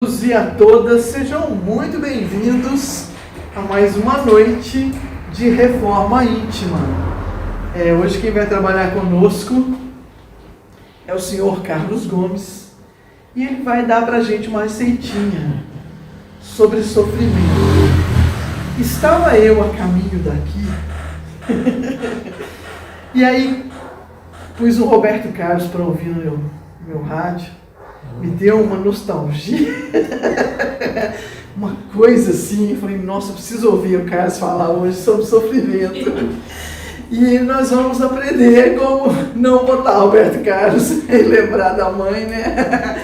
todos e a todas, sejam muito bem-vindos a mais uma noite de Reforma Íntima. Hoje quem vai trabalhar conosco é o senhor Carlos Gomes e ele vai dar pra gente uma receitinha sobre sofrimento. Estava eu a caminho daqui e aí pus o Roberto Carlos para ouvir no meu rádio. Me deu uma nostalgia, uma coisa assim, eu falei, nossa, eu preciso ouvir o Carlos falar hoje sobre sofrimento. E nós vamos aprender como não botar Roberto Carlos e lembrar da mãe, né?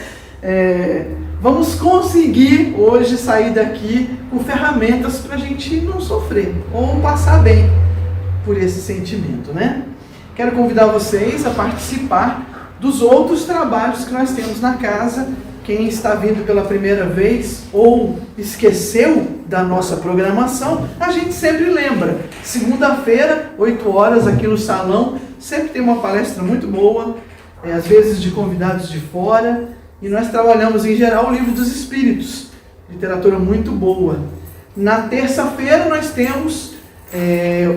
Vamos conseguir hoje sair daqui com ferramentas para a gente não sofrer ou passar bem por esse sentimento, né? Quero convidar vocês a participar dos outros trabalhos que nós temos na casa. Quem está vindo pela primeira vez ou esqueceu da nossa programação, a gente sempre lembra. Segunda-feira, 8 horas, aqui no salão, sempre tem uma palestra muito boa, às vezes de convidados de fora, e nós trabalhamos em geral o Livro dos Espíritos, literatura muito boa. Na terça-feira nós temos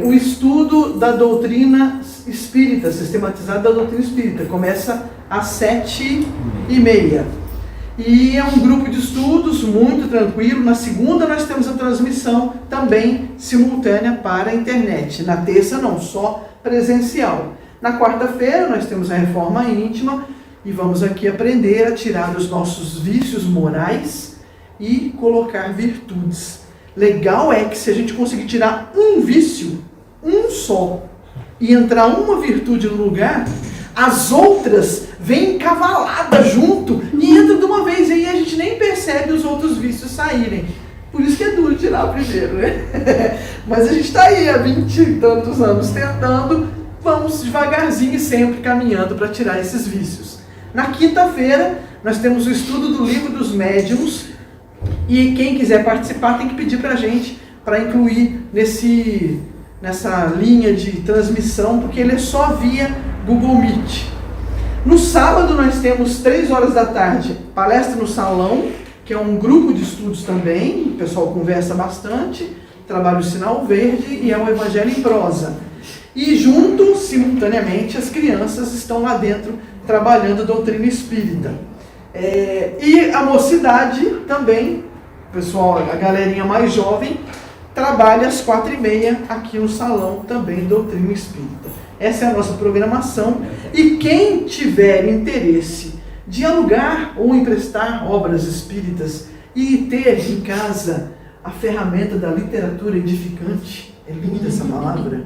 o estudo da doutrina espírita, sistematizado da doutrina espírita. Começa às 7h30. E é um grupo de estudos muito tranquilo. Na segunda nós temos a transmissão também simultânea para a internet. Na terça não, só presencial. Na quarta-feira nós temos a Reforma Íntima e vamos aqui aprender a tirar os nossos vícios morais e colocar virtudes. Legal é que se a gente conseguir tirar um vício, um só, e entrar uma virtude no lugar, as outras vêm encavaladas junto e entram de uma vez, e aí a gente nem percebe os outros vícios saírem. Por isso que é duro tirar o primeiro, né? Mas a gente está aí há 20 e tantos anos tentando, vamos devagarzinho e sempre caminhando para tirar esses vícios. Na quinta-feira, nós temos o estudo do Livro dos Médiuns, e quem quiser participar tem que pedir para a gente para incluir nessa linha de transmissão, porque ele é só via Google Meet. No sábado nós temos 3 horas da tarde, palestra no salão, que é um grupo de estudos também, o pessoal conversa bastante, trabalha o sinal verde e é o Evangelho em prosa. E junto, simultaneamente, as crianças estão lá dentro trabalhando a doutrina espírita. E a mocidade também, pessoal, a galerinha mais jovem, trabalha às 4h30 aqui no salão também doutrina espírita. Essa é a nossa programação. E quem tiver interesse de alugar ou emprestar obras espíritas e ter em casa a ferramenta da literatura edificante, é linda essa palavra,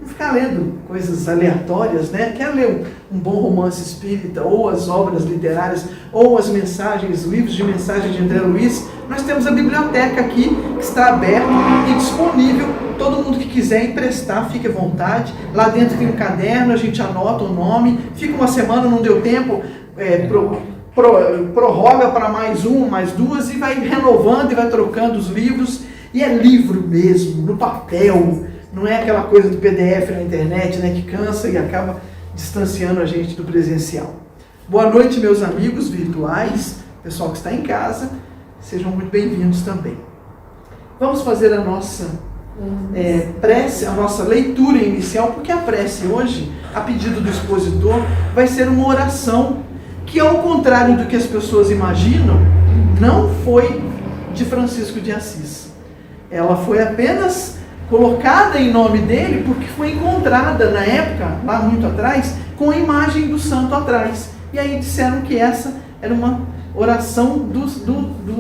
não ficar lendo coisas aleatórias, né? Quer ler um bom romance espírita, ou as obras literárias, ou as mensagens, livros de mensagem de André Luiz, nós temos a biblioteca aqui, que está aberta e disponível. Todo mundo que quiser emprestar, fique à vontade. Lá dentro tem um caderno, a gente anota o nome, fica uma semana, não deu tempo, prorroga para mais uma, mais duas, e vai renovando e vai trocando os livros. E é livro mesmo, no papel. Não é aquela coisa do PDF na internet, né, que cansa e acaba distanciando a gente do presencial. Boa noite, meus amigos virtuais, pessoal que está em casa, sejam muito bem-vindos também. Vamos fazer a nossa prece, a nossa leitura inicial, porque a prece hoje, a pedido do expositor, vai ser uma oração que, ao contrário do que as pessoas imaginam, não foi de Francisco de Assis. Ela foi apenas colocada em nome dele porque foi encontrada na época, lá muito atrás, com a imagem do santo atrás. E aí disseram que essa era uma oração do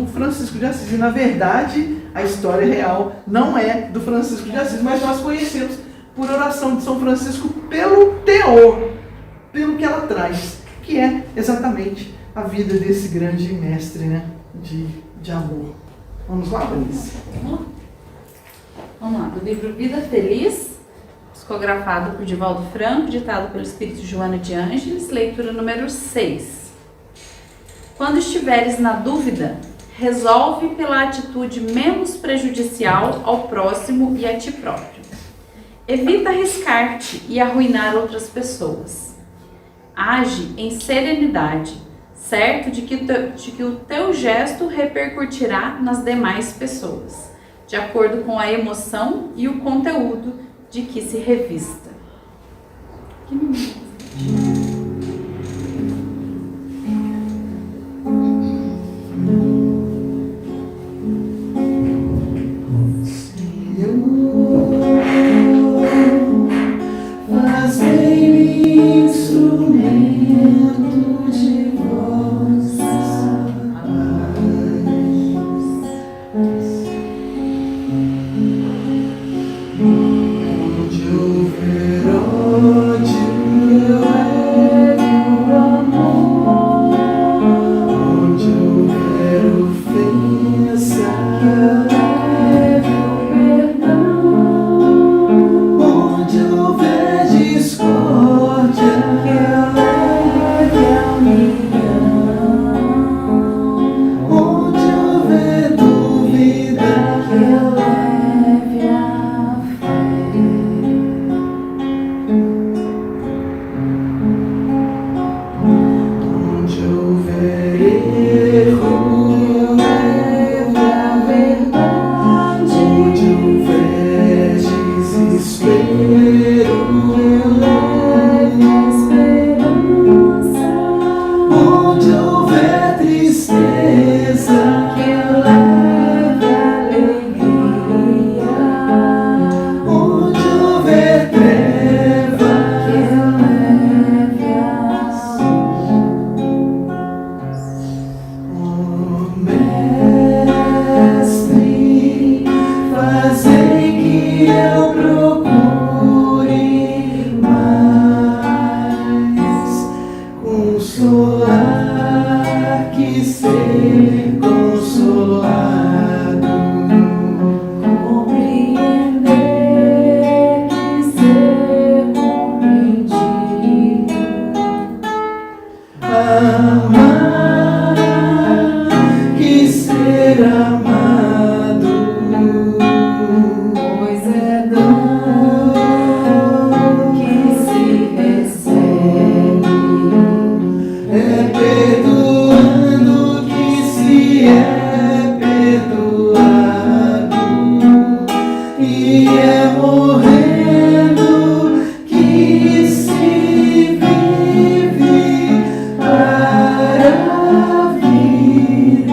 Francisco de Assis. E na verdade, a história real não é do Francisco de Assis, mas nós conhecemos por oração de São Francisco pelo teor, pelo que ela traz, que é exatamente a vida desse grande mestre, né, de amor. Vamos lá, Vanessa? Vamos lá, do livro Vida Feliz, psicografado por Divaldo Franco, ditado pelo Espírito Joana de Ângeles, leitura número 6. Quando estiveres na dúvida, resolve pela atitude menos prejudicial ao próximo e a ti próprio. Evita arriscar-te e arruinar outras pessoas. Age em serenidade, certo de que o teu gesto repercutirá nas demais pessoas, de acordo com a emoção e o conteúdo de que se revista. Fazei-me instrumento de vossa onde houver ódio, eu leve o amor. Onde houver ofensa, eu leve o perdão. Onde houver discórdia, que eu leve a união. Onde houver dúvida, que eu leve a fé. Onde houver erro, eu leve a verdade. Onde houver desespero, eu leve a esperança. Onde houver tristeza, que eu leve a alegria. Onde houver treva, que eu leve a luz. Oh, Mestre, fazei que eu procure mais consolar que ser consolado, compreender que ser compreendido, amar que ser amado, pois é dom que se recebe, é perdoando que se é perdoado, e é morrendo que se vive para a vida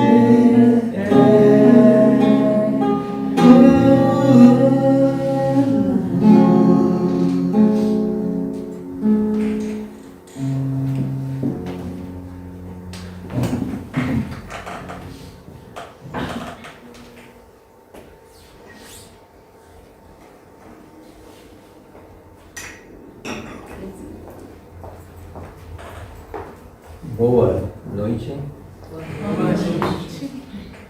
Boa noite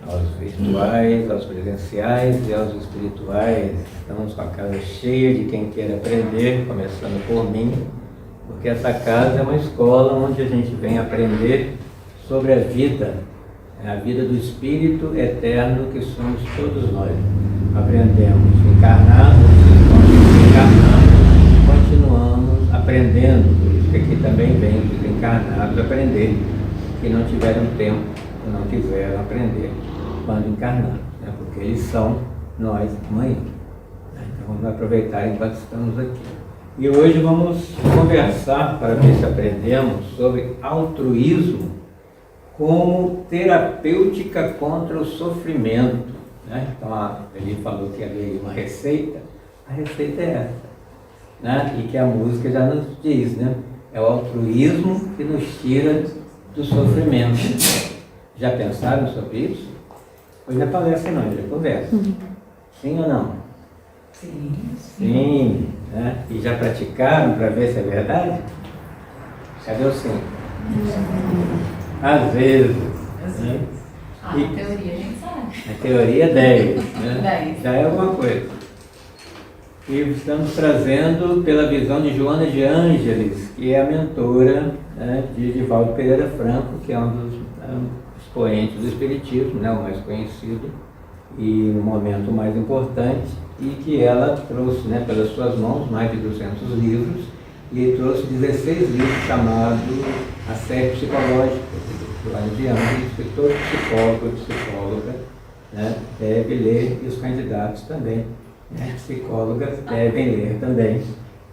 aos virtuais, aos presenciais e aos espirituais. Estamos com a casa cheia de quem quer aprender, começando por mim, porque essa casa é uma escola onde a gente vem aprender sobre a vida do espírito eterno que somos todos nós. Aprendemos encarnados, desencarnados, continuamos aprendendo. Por isso que aqui também vem desencarnados aprender, que não tiveram tempo, não quiseram aprender quando encarnados, né? Porque eles são nós amanhã. Então vamos aproveitar enquanto estamos aqui. E hoje vamos conversar, para ver se aprendemos, sobre altruísmo como terapêutica contra o sofrimento, né? Então ele falou que havia uma receita, a receita é essa, né? E que a música já nos diz, né? É o altruísmo que nos tira do sofrimento. Já pensaram sobre isso? Hoje não é palestra não, hoje é conversa. Sim ou não? Sim. Sim, né? E já praticaram para ver se é verdade? Cadê o sim? Às vezes. Né? Na teoria a gente sabe. A teoria é 10, né? 10. Já é alguma coisa. E estamos trazendo pela visão de Joana de Ângeles, que é a mentora, né, de Divaldo Pereira Franco, que é um dos expoentes do Espiritismo, né, o mais conhecido e no momento mais importante, e que ela trouxe, né, pelas suas mãos mais de 200 livros, e trouxe 16 livros chamados A Série Psicológica, Joana de Ângeles, que todo psicólogo, psicóloga, né, deve ler, e os candidatos também, né, psicólogas devem ler também,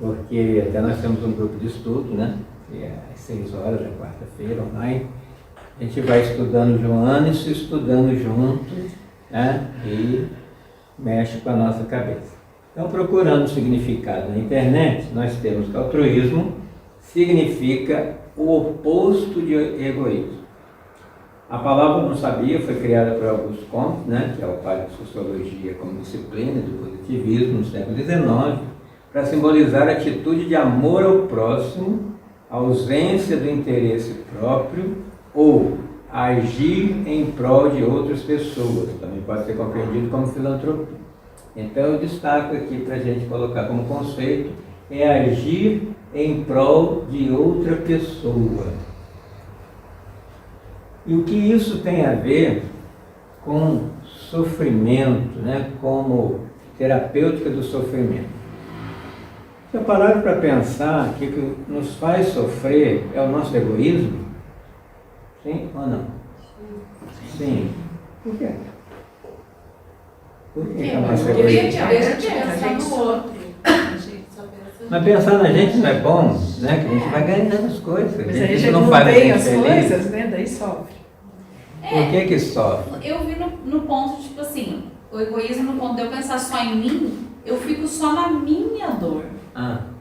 porque até nós temos um grupo de estudo, né, que é às 6 horas da quarta-feira, online. A gente vai estudando Joana e se estudando junto, né, e mexe com a nossa cabeça. Então, procurando significado na internet, nós temos que altruísmo significa o oposto de egoísmo. A palavra eu não sabia, foi criada por Auguste Comte, né, que é o pai da sociologia como disciplina do positivismo no século XIX, para simbolizar a atitude de amor ao próximo, a ausência do interesse próprio ou agir em prol de outras pessoas. Também pode ser compreendido como filantropia. Então eu destaco aqui para a gente colocar como conceito, é agir em prol de outra pessoa. E o que isso tem a ver com sofrimento, né, como terapêutica do sofrimento? Se eu parar para pensar que o que nos faz sofrer é o nosso egoísmo, sim ou não? Sim. Por quê? Por que é o nosso egoísmo? Mas pensar na gente não é bom, né? Que a gente vai ganhando as coisas. Mas a aí gente não não faz a tem gente as feliz. coisas, né? Daí sofre. Por que sofre? Eu vi no ponto, tipo assim, o egoísmo no ponto de eu pensar só em mim, eu fico só na minha dor,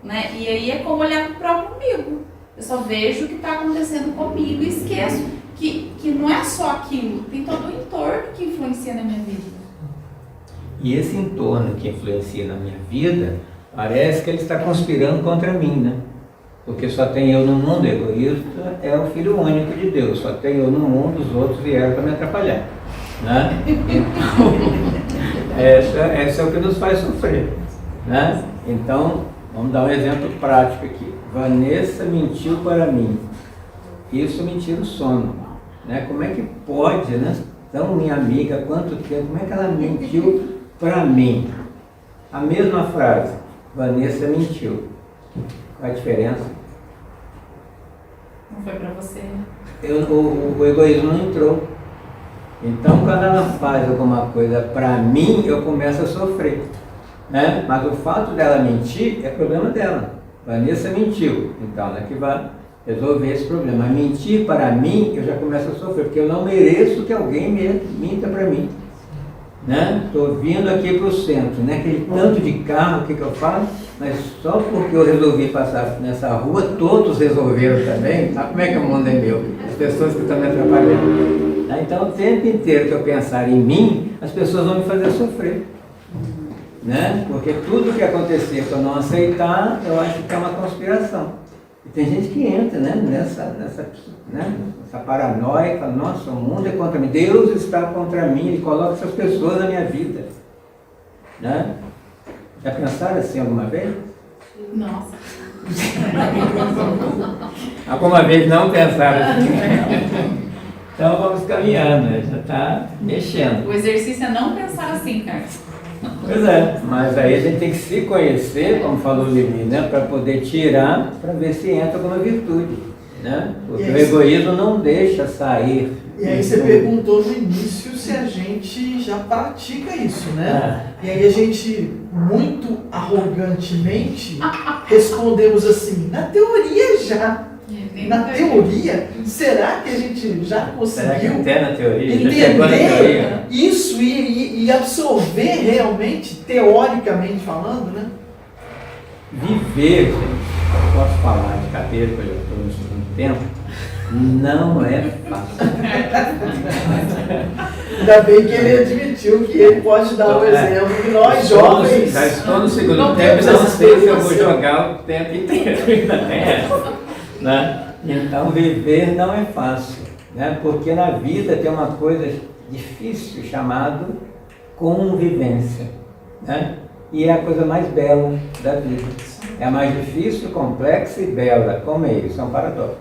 né? E aí é como olhar pro próprio umbigo. Eu só vejo o que está acontecendo comigo e esqueço que não é só aquilo, tem todo o entorno que influencia na minha vida. E esse entorno que influencia na minha vida, parece que ele está conspirando contra mim, né? Porque só tem eu no mundo, egoísta é o Filho único de Deus, só tem eu no mundo, os outros vieram para me atrapalhar, né? Então, essa é o que nos faz sofrer, né? Então, vamos dar um exemplo prático aqui. Vanessa mentiu para mim, isso me tira o sono, né? Como é que pode, né? Então, minha amiga, há quanto tempo, como é que ela mentiu para mim? A mesma frase, Vanessa mentiu. Qual a diferença? Não foi pra você, né? O egoísmo não entrou. Então, quando ela faz alguma coisa para mim, eu começo a sofrer, né? Mas o fato dela mentir é problema dela. Vanessa mentiu, então ela que vai resolver esse problema. Mas mentir para mim, eu já começo a sofrer, porque eu não mereço que alguém minta para mim, né? Estou vindo aqui para o centro, né? Aquele tanto de carro, o que eu faço? Mas só porque eu resolvi passar nessa rua, todos resolveram também. Sabe como é que o mundo é meu? As pessoas que estão me atrapalhando. Então, o tempo inteiro que eu pensar em mim, as pessoas vão me fazer sofrer, né? Porque tudo que acontecer que eu não aceitar, eu acho que é uma conspiração. E tem gente que entra, né, nessa paranoia, fala, nossa, o mundo é contra mim, Deus está contra mim, Ele coloca essas pessoas na minha vida, né? Já pensaram assim alguma vez? Nossa. Alguma vez não pensaram assim? Então vamos caminhando, né? Já está mexendo. O exercício é não pensar assim, Carlos. Pois é, mas aí a gente tem que se conhecer, como falou o Levi, né? Para poder tirar, para ver se entra alguma virtude, né? Porque o egoísmo não deixa sair. E aí você perguntou no início se a gente já pratica isso, né? E aí a gente, muito arrogantemente, respondemos assim, na teoria já. Na teoria, será que a gente já conseguiu até na teoria, entender isso e absorver realmente, teoricamente falando, né? Viver, eu posso falar de cabeça, porque eu estou no segundo tempo, não é fácil. Ainda bem que ele admitiu que ele pode dar o exemplo que nós jovens... Já estou no segundo tempo e não sei se eu vou jogar o tempo inteiro, ainda tem essa, né? Então, viver não é fácil, né? Porque na vida tem uma coisa difícil chamada convivência, né? E é a coisa mais bela da vida. É a mais difícil, complexa e bela. Como é isso? É um paradoxo,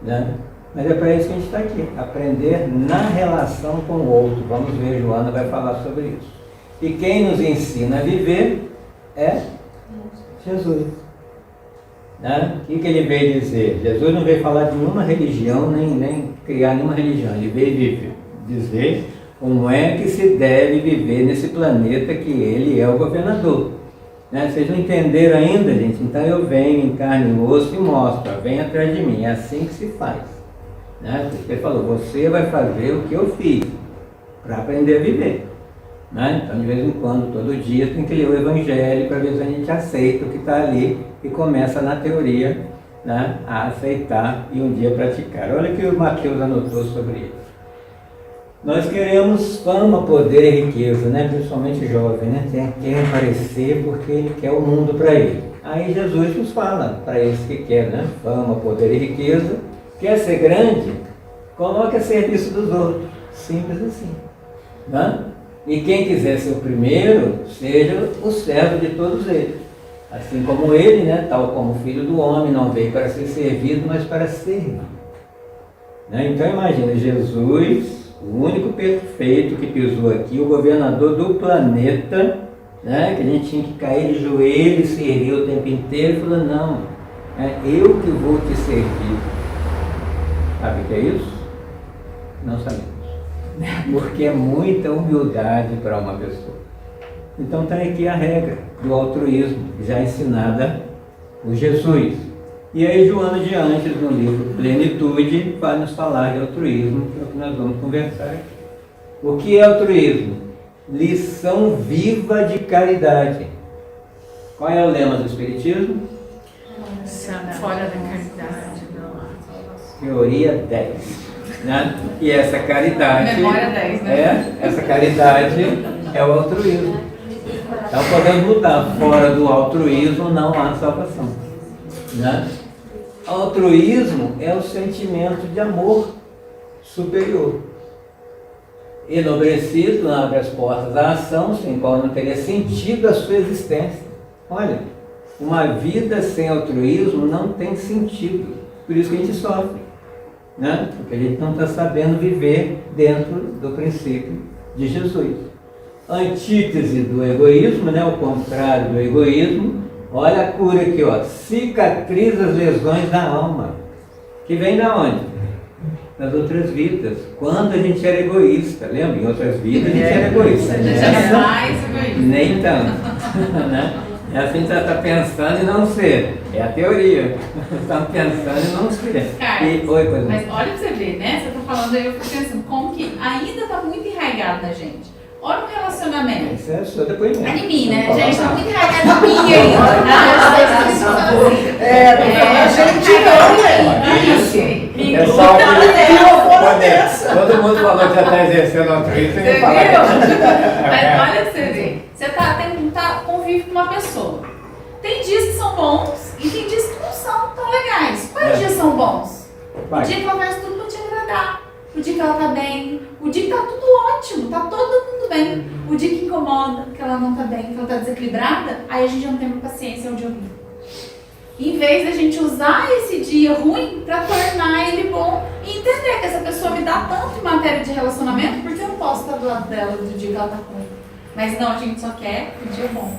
né? Mas é para isso que a gente está aqui, aprender na relação com o outro. Vamos ver, Joana vai falar sobre isso. E quem nos ensina a viver é Jesus. Né? O que ele veio dizer? Jesus não veio falar de nenhuma religião, nem criar nenhuma religião. Ele veio dizer como é que se deve viver nesse planeta que ele é o governador. Né? Vocês não entenderam ainda, gente? Então eu venho em carne e osso e mostro, ó, vem atrás de mim. É assim que se faz. Né? Porque ele falou, você vai fazer o que eu fiz para aprender a viver. Né? Então, de vez em quando, todo dia, tem que ler o Evangelho para ver se a gente aceita o que está ali e começa na teoria, né, a aceitar e um dia praticar. Olha o que o Mateus anotou sobre isso. Nós queremos fama, poder e riqueza, né? Principalmente jovem, né? Quer aparecer porque ele quer o mundo para ele. Aí Jesus nos fala para esse que quer, né? Fama, poder e riqueza. Quer ser grande? Coloque a serviço dos outros. Simples assim. Né? E quem quiser ser o primeiro, seja o servo de todos eles. Assim como ele, né, tal como o Filho do Homem, não veio para ser servido, mas para servir. Né? Então imagina, Jesus, o único perfeito que pisou aqui, o governador do planeta, né, que a gente tinha que cair de joelho e servir o tempo inteiro, falou, não, é eu que vou te servir. Sabe o que é isso? Não sabemos. Porque é muita humildade para uma pessoa. Então está aqui a regra do altruísmo, já ensinada por Jesus. E aí Joana de Anjos, no livro Plenitude, vai nos falar de altruísmo, que é o que nós vamos conversar aqui. O que é altruísmo? Lição viva de caridade. Qual é o lema do Espiritismo? Fora da caridade, não há. Teoria 10. Né? E essa caridade, Memória 10, né? essa caridade é o altruísmo. Então podemos mudar, fora do altruísmo não há salvação. Né? Altruísmo é o sentimento de amor superior. Enobrecido abre as portas à ação, sem qual não teria sentido a sua existência. Olha, uma vida sem altruísmo não tem sentido, por isso que a gente sofre. Né? Porque a gente não está sabendo viver dentro do princípio de Jesus. Antítese do egoísmo, né? O contrário do egoísmo. Olha a cura aqui, ó. Cicatriza as lesões da alma. Que vem da onde? Das outras vidas. Quando a gente era egoísta, lembra? Em outras vidas a gente era egoísta. A gente era mais egoísta. Nem tanto. Né? É assim que você está pensando e não ser. É a teoria. Estão pensando e não ser. Carlos, Oi, coisa. mas olha pra você ver, né? Você tá falando aí, eu fico pensando, como que ainda tá muito enraizado na gente. Olha o relacionamento. Isso é o seu depoimento. É em mim, né? Gente, tá muito enraizado em mim ainda. A gente não, Pessoal, dessa. todo mundo falou que já está exercendo altruísmo e fala. Mas olha pra você ver. Você convive com uma pessoa. Tem dias que são bons e tem dias que não são tão legais. Quais dias são bons? O dia que ela faz tudo pra te agradar. O dia que ela tá bem. O dia que tá tudo ótimo, tá todo mundo bem. O dia que incomoda, que ela não tá bem, que ela tá desequilibrada, aí a gente não tem mais paciência onde eu vim. Em vez da gente usar esse dia ruim pra tornar ele bom e entender que essa pessoa me dá tanto em matéria de relacionamento, porque eu não posso estar do lado dela do dia que ela tá ruim. Mas não, a gente só quer o dia bom.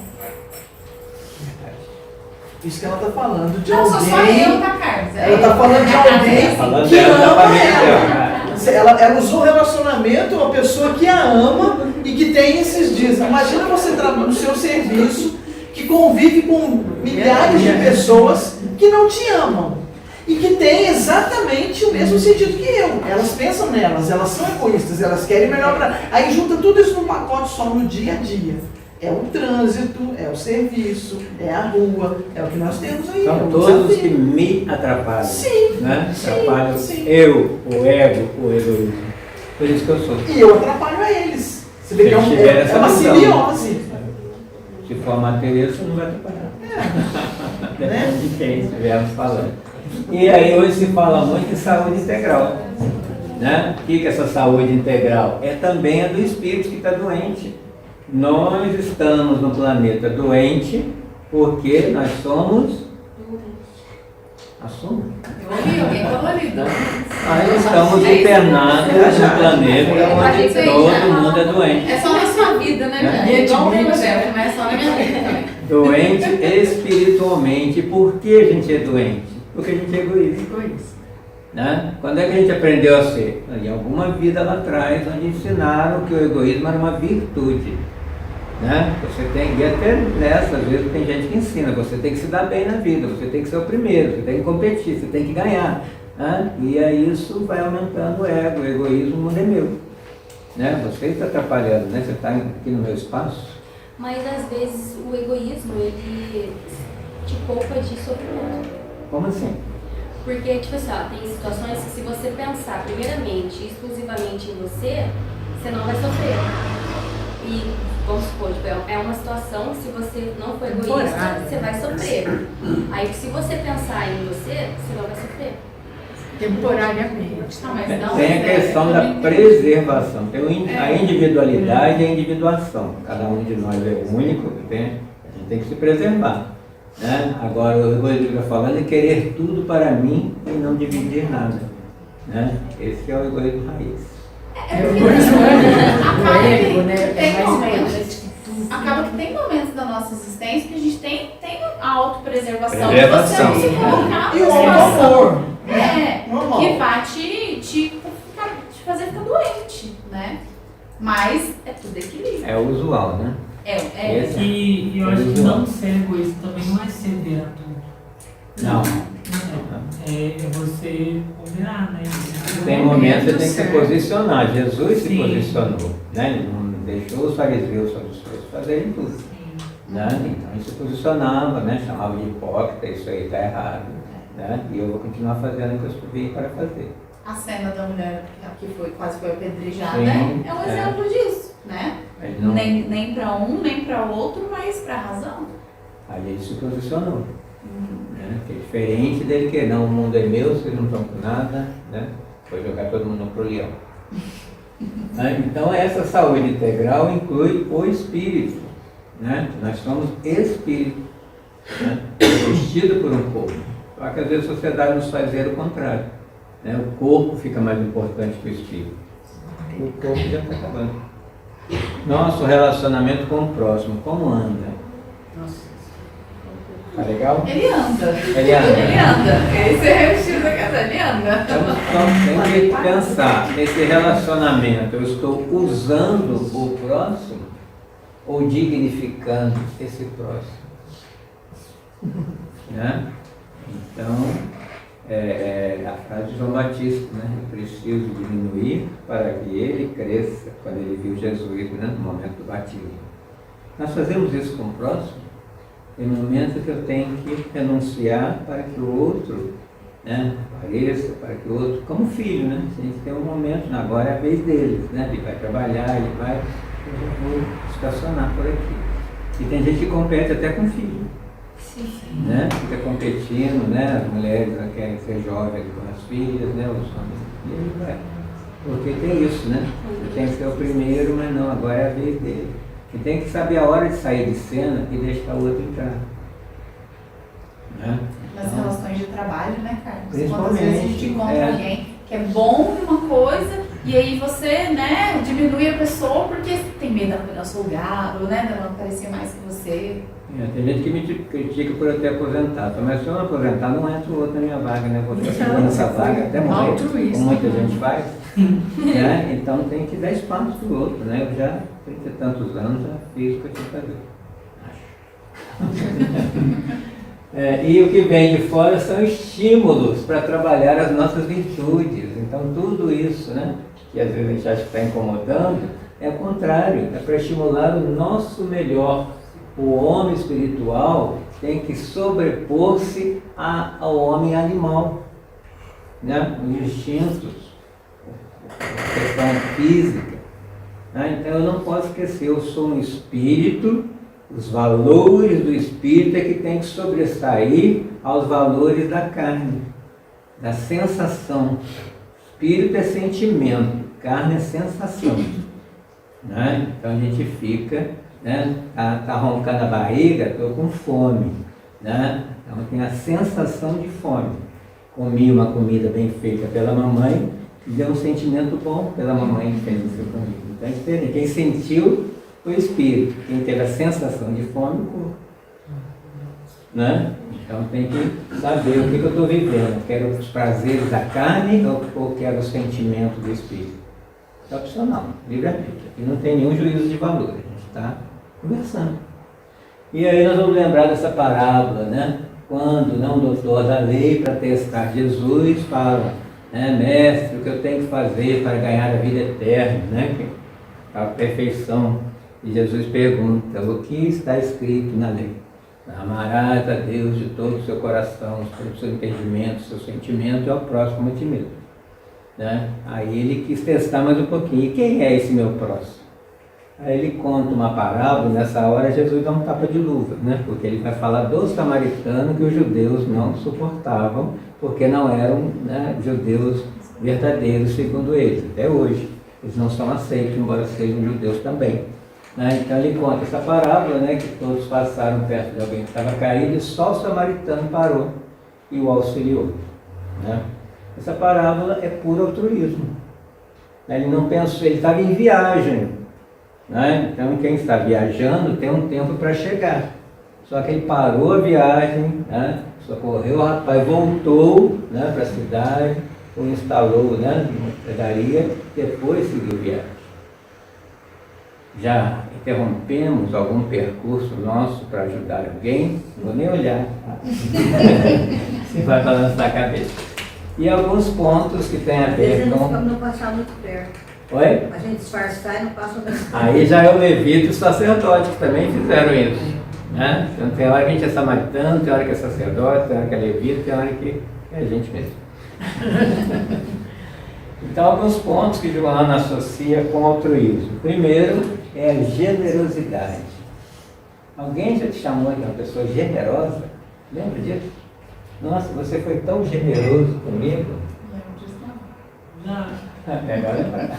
Isso que ela tá falando de Não, alguém. sou só eu, tá, Carlos? Ela tá falando de alguém Falando que dela, da ama família ela. Ela usou o relacionamento, uma pessoa que a ama e que tem esses dias. Imagina você trabalhar no seu serviço, que convive com milhares de pessoas que não te amam. E que tem exatamente o mesmo sentido que eu. Elas pensam nelas, elas são egoístas, elas querem melhor para. Aí junta tudo isso num pacote só no dia a dia. É o trânsito, é o serviço, é a rua, é o que nós temos aí. São todos que me atrapalham. Sim, Né? sim, Atrapalham sim. eu, o ego, o egoísmo. Por isso que eu sou. E eu atrapalho a eles. Você vê que é uma visão. simbiose. Se for materialista, não vai atrapalhar. Depende de quem estivermos falando. E aí hoje se fala muito em saúde integral. Né? O que é essa saúde integral? É também a do espírito que está doente. Nós estamos no planeta doente porque nós somos... Assume. Eu ouvi, alguém falou ali. Nós estamos internados no planeta onde todo mundo é doente. É só na sua vida. vida, né? Né? É igual o meu evangelho, não é só na minha vida também. Doente espiritualmente. Por que a gente é doente? Porque a gente é egoísta. Né? Quando é que a gente aprendeu a ser? Em alguma vida lá atrás, onde ensinaram que o egoísmo era uma virtude. Né? Você tem, e até nessa, às vezes tem gente que ensina, você tem que se dar bem na vida, você tem que ser o primeiro, você tem que competir, você tem que ganhar. Né? E aí isso vai aumentando o ego, o egoísmo, o mundo é meu. Né? Você está atrapalhando, né? Você está aqui no meu espaço. Mas às vezes o egoísmo, ele te poupa de sofrimento. Como assim? Porque, tipo assim, ó, tem situações que se você pensar primeiramente, exclusivamente em você, você não vai sofrer. E, vamos supor, tipo, é uma situação que se você não for egoísta, você vai sofrer. Aí se você pensar em você, você não vai sofrer. Temporariamente. Não, mas não, Tem a questão da preservação, tem a individualidade e a individuação. Cada um de nós é único, a gente tem que se preservar. Né? Agora, o egoísmo que eu estou falando é querer tudo para mim e não dividir nada. Né? Esse é o egoísmo raiz. Acaba que tem momentos da nossa existência que a gente tem a autopreservação. Preservação. Você não se colocar E numa o situação amor. Normal. que vai te fazer ficar doente, né? Mas é tudo equilíbrio. É o usual, né? Esse- E eu acho que não ser egoísta também não é ceder a tudo. Não. É você ponderar, né? Tem momentos que você tem que se certo. posicionar. Jesus se Sim. posicionou. Né? Ele não deixou os fariseus fazerem tudo. Sim. Né? Então ele se posicionava, né? Chamava de hipócrita, isso aí está errado. Né? E eu vou continuar fazendo o que eu vim para fazer. A cena da mulher que quase foi apedrejada Sim, é um é. exemplo disso, né? Ele não, Nem para um, nem para outro, mas para a razão. ali ele se posicionou. Né? Que é diferente dele que não, o mundo é meu, vocês não estão com nada. Né? Foi jogar todo mundo pro leão. Né? Então essa saúde integral inclui o espírito. Né? Nós somos espírito, né? Vestido por um corpo. Só que às vezes a sociedade nos faz ver o contrário. Né? O corpo fica mais importante que o espírito. O corpo já está acabando. Nosso relacionamento com o próximo, como anda? Tá legal? Ele anda. Ele anda. Ele anda. Esse é o estilo da casa, ele anda. Então tem que pensar nesse relacionamento. Eu estou usando o próximo ou dignificando esse próximo? Né? Então, a frase de João Batista, né? Eu preciso diminuir para que ele cresça, quando ele viu Jesus, né? No momento do batismo. Nós fazemos isso com o próximo. Tem momentos que eu tenho que renunciar para que o outro, né, apareça, para que o outro, como filho, né? A gente tem um momento, agora é a vez deles, né? Ele vai trabalhar, ele vai, eu vou estacionar por aqui. E tem gente que compete até com filho. Sim. Né? Fica competindo, né? As mulheres querem ser jovens com as filhas, né? Os homens. E ele vai. Porque tem isso, né? Você tem que ser o primeiro, mas não, agora é a vez dele. E tem que saber a hora de sair de cena e deixar o outro entrar. Né? Nas Então, relações de trabalho, né, Carlos? Principalmente, Quantas vezes a gente encontra é. alguém que é bom em uma coisa e aí você, né, diminui a pessoa porque tem medo dela pegar o seu lugar, ou, né, dela parecer mais que você. tem gente que me critica por eu ter aposentado, mas se eu não aposentar, não entra o outro na minha vaga, né? Vou ficar segurando essa vaga até morrer, altruísta. como muita gente faz. Né? Então tem que dar espaço para o outro, né? Eu já, 30 e tantos anos, já fiz o que eu tinha que fazer. E o que vem de fora são estímulos para trabalhar as nossas virtudes. Então tudo isso, né, que às vezes a gente acha que está incomodando, é o contrário, é para estimular o nosso melhor. O homem espiritual tem que sobrepor-se ao homem animal, né? Os instintos, a questão física. Né? Então eu não posso esquecer, eu sou um espírito, os valores do espírito é que tem que sobressair aos valores da carne, da sensação. Espírito é sentimento, carne é sensação. Né? Então a gente fica, né? Tá roncando a barriga, estou com fome. Né? Então tem a sensação de fome. Comi uma comida bem feita pela mamãe e deu um sentimento bom pela mamãe que fez isso comigo. Então é diferente. Quem sentiu o espírito. Quem teve a sensação de fome, o corpo. Né? Então tem que saber o que eu estou vivendo. Quero os prazeres da carne ou quero o sentimento do espírito? É opcional, livre-arbítrio. E não tem nenhum juízo de valor. A gente está conversando. E aí nós vamos lembrar dessa parábola, né? Quando o doutor da lei, para testar Jesus, fala, né, mestre, o que eu tenho que fazer para ganhar a vida eterna, né? A perfeição. E Jesus pergunta, o que está escrito na lei? Amarás a Deus de todo o seu coração, todo o seu entendimento, o seu sentimento, e ao próximo a ti mesmo. Né? Aí ele quis testar mais um pouquinho. E quem é esse meu próximo? Aí ele conta uma parábola, nessa hora Jesus dá um tapa de luva, né? Porque ele vai falar do samaritano que os judeus não suportavam, porque não eram, né, judeus verdadeiros segundo eles, até hoje. Eles não são aceitos, embora sejam judeus também. Né? Então ele conta essa parábola, né, que todos passaram perto de alguém que estava caído e só o samaritano parou e o auxiliou. Né? Essa parábola é puro altruísmo. Ele não pensou, ele estava em viagem. Né? Então quem está viajando tem um tempo para chegar. Só que ele parou a viagem, né? Socorreu o rapaz, voltou, né, para a cidade, o instalou, né, numa hospedaria, depois seguiu viagem. Já interrompemos algum percurso nosso para ajudar alguém? Não vou nem olhar. Você vai balançar a cabeça. E alguns pontos que tem a ver com... não passar muito perto. Oi? A gente disfarçar e não passa muito perto. Aí já é o levita e o sacerdote que também fizeram isso. Né? Então tem hora que a gente é samaritano, tem hora que é sacerdote, tem hora que é levita, tem hora que é a gente mesmo. Então alguns pontos que Joana associa com altruísmo. Primeiro é a generosidade. Alguém já te chamou de uma pessoa generosa? Lembra disso? Nossa, você foi tão generoso comigo. Já. Agora lembrar.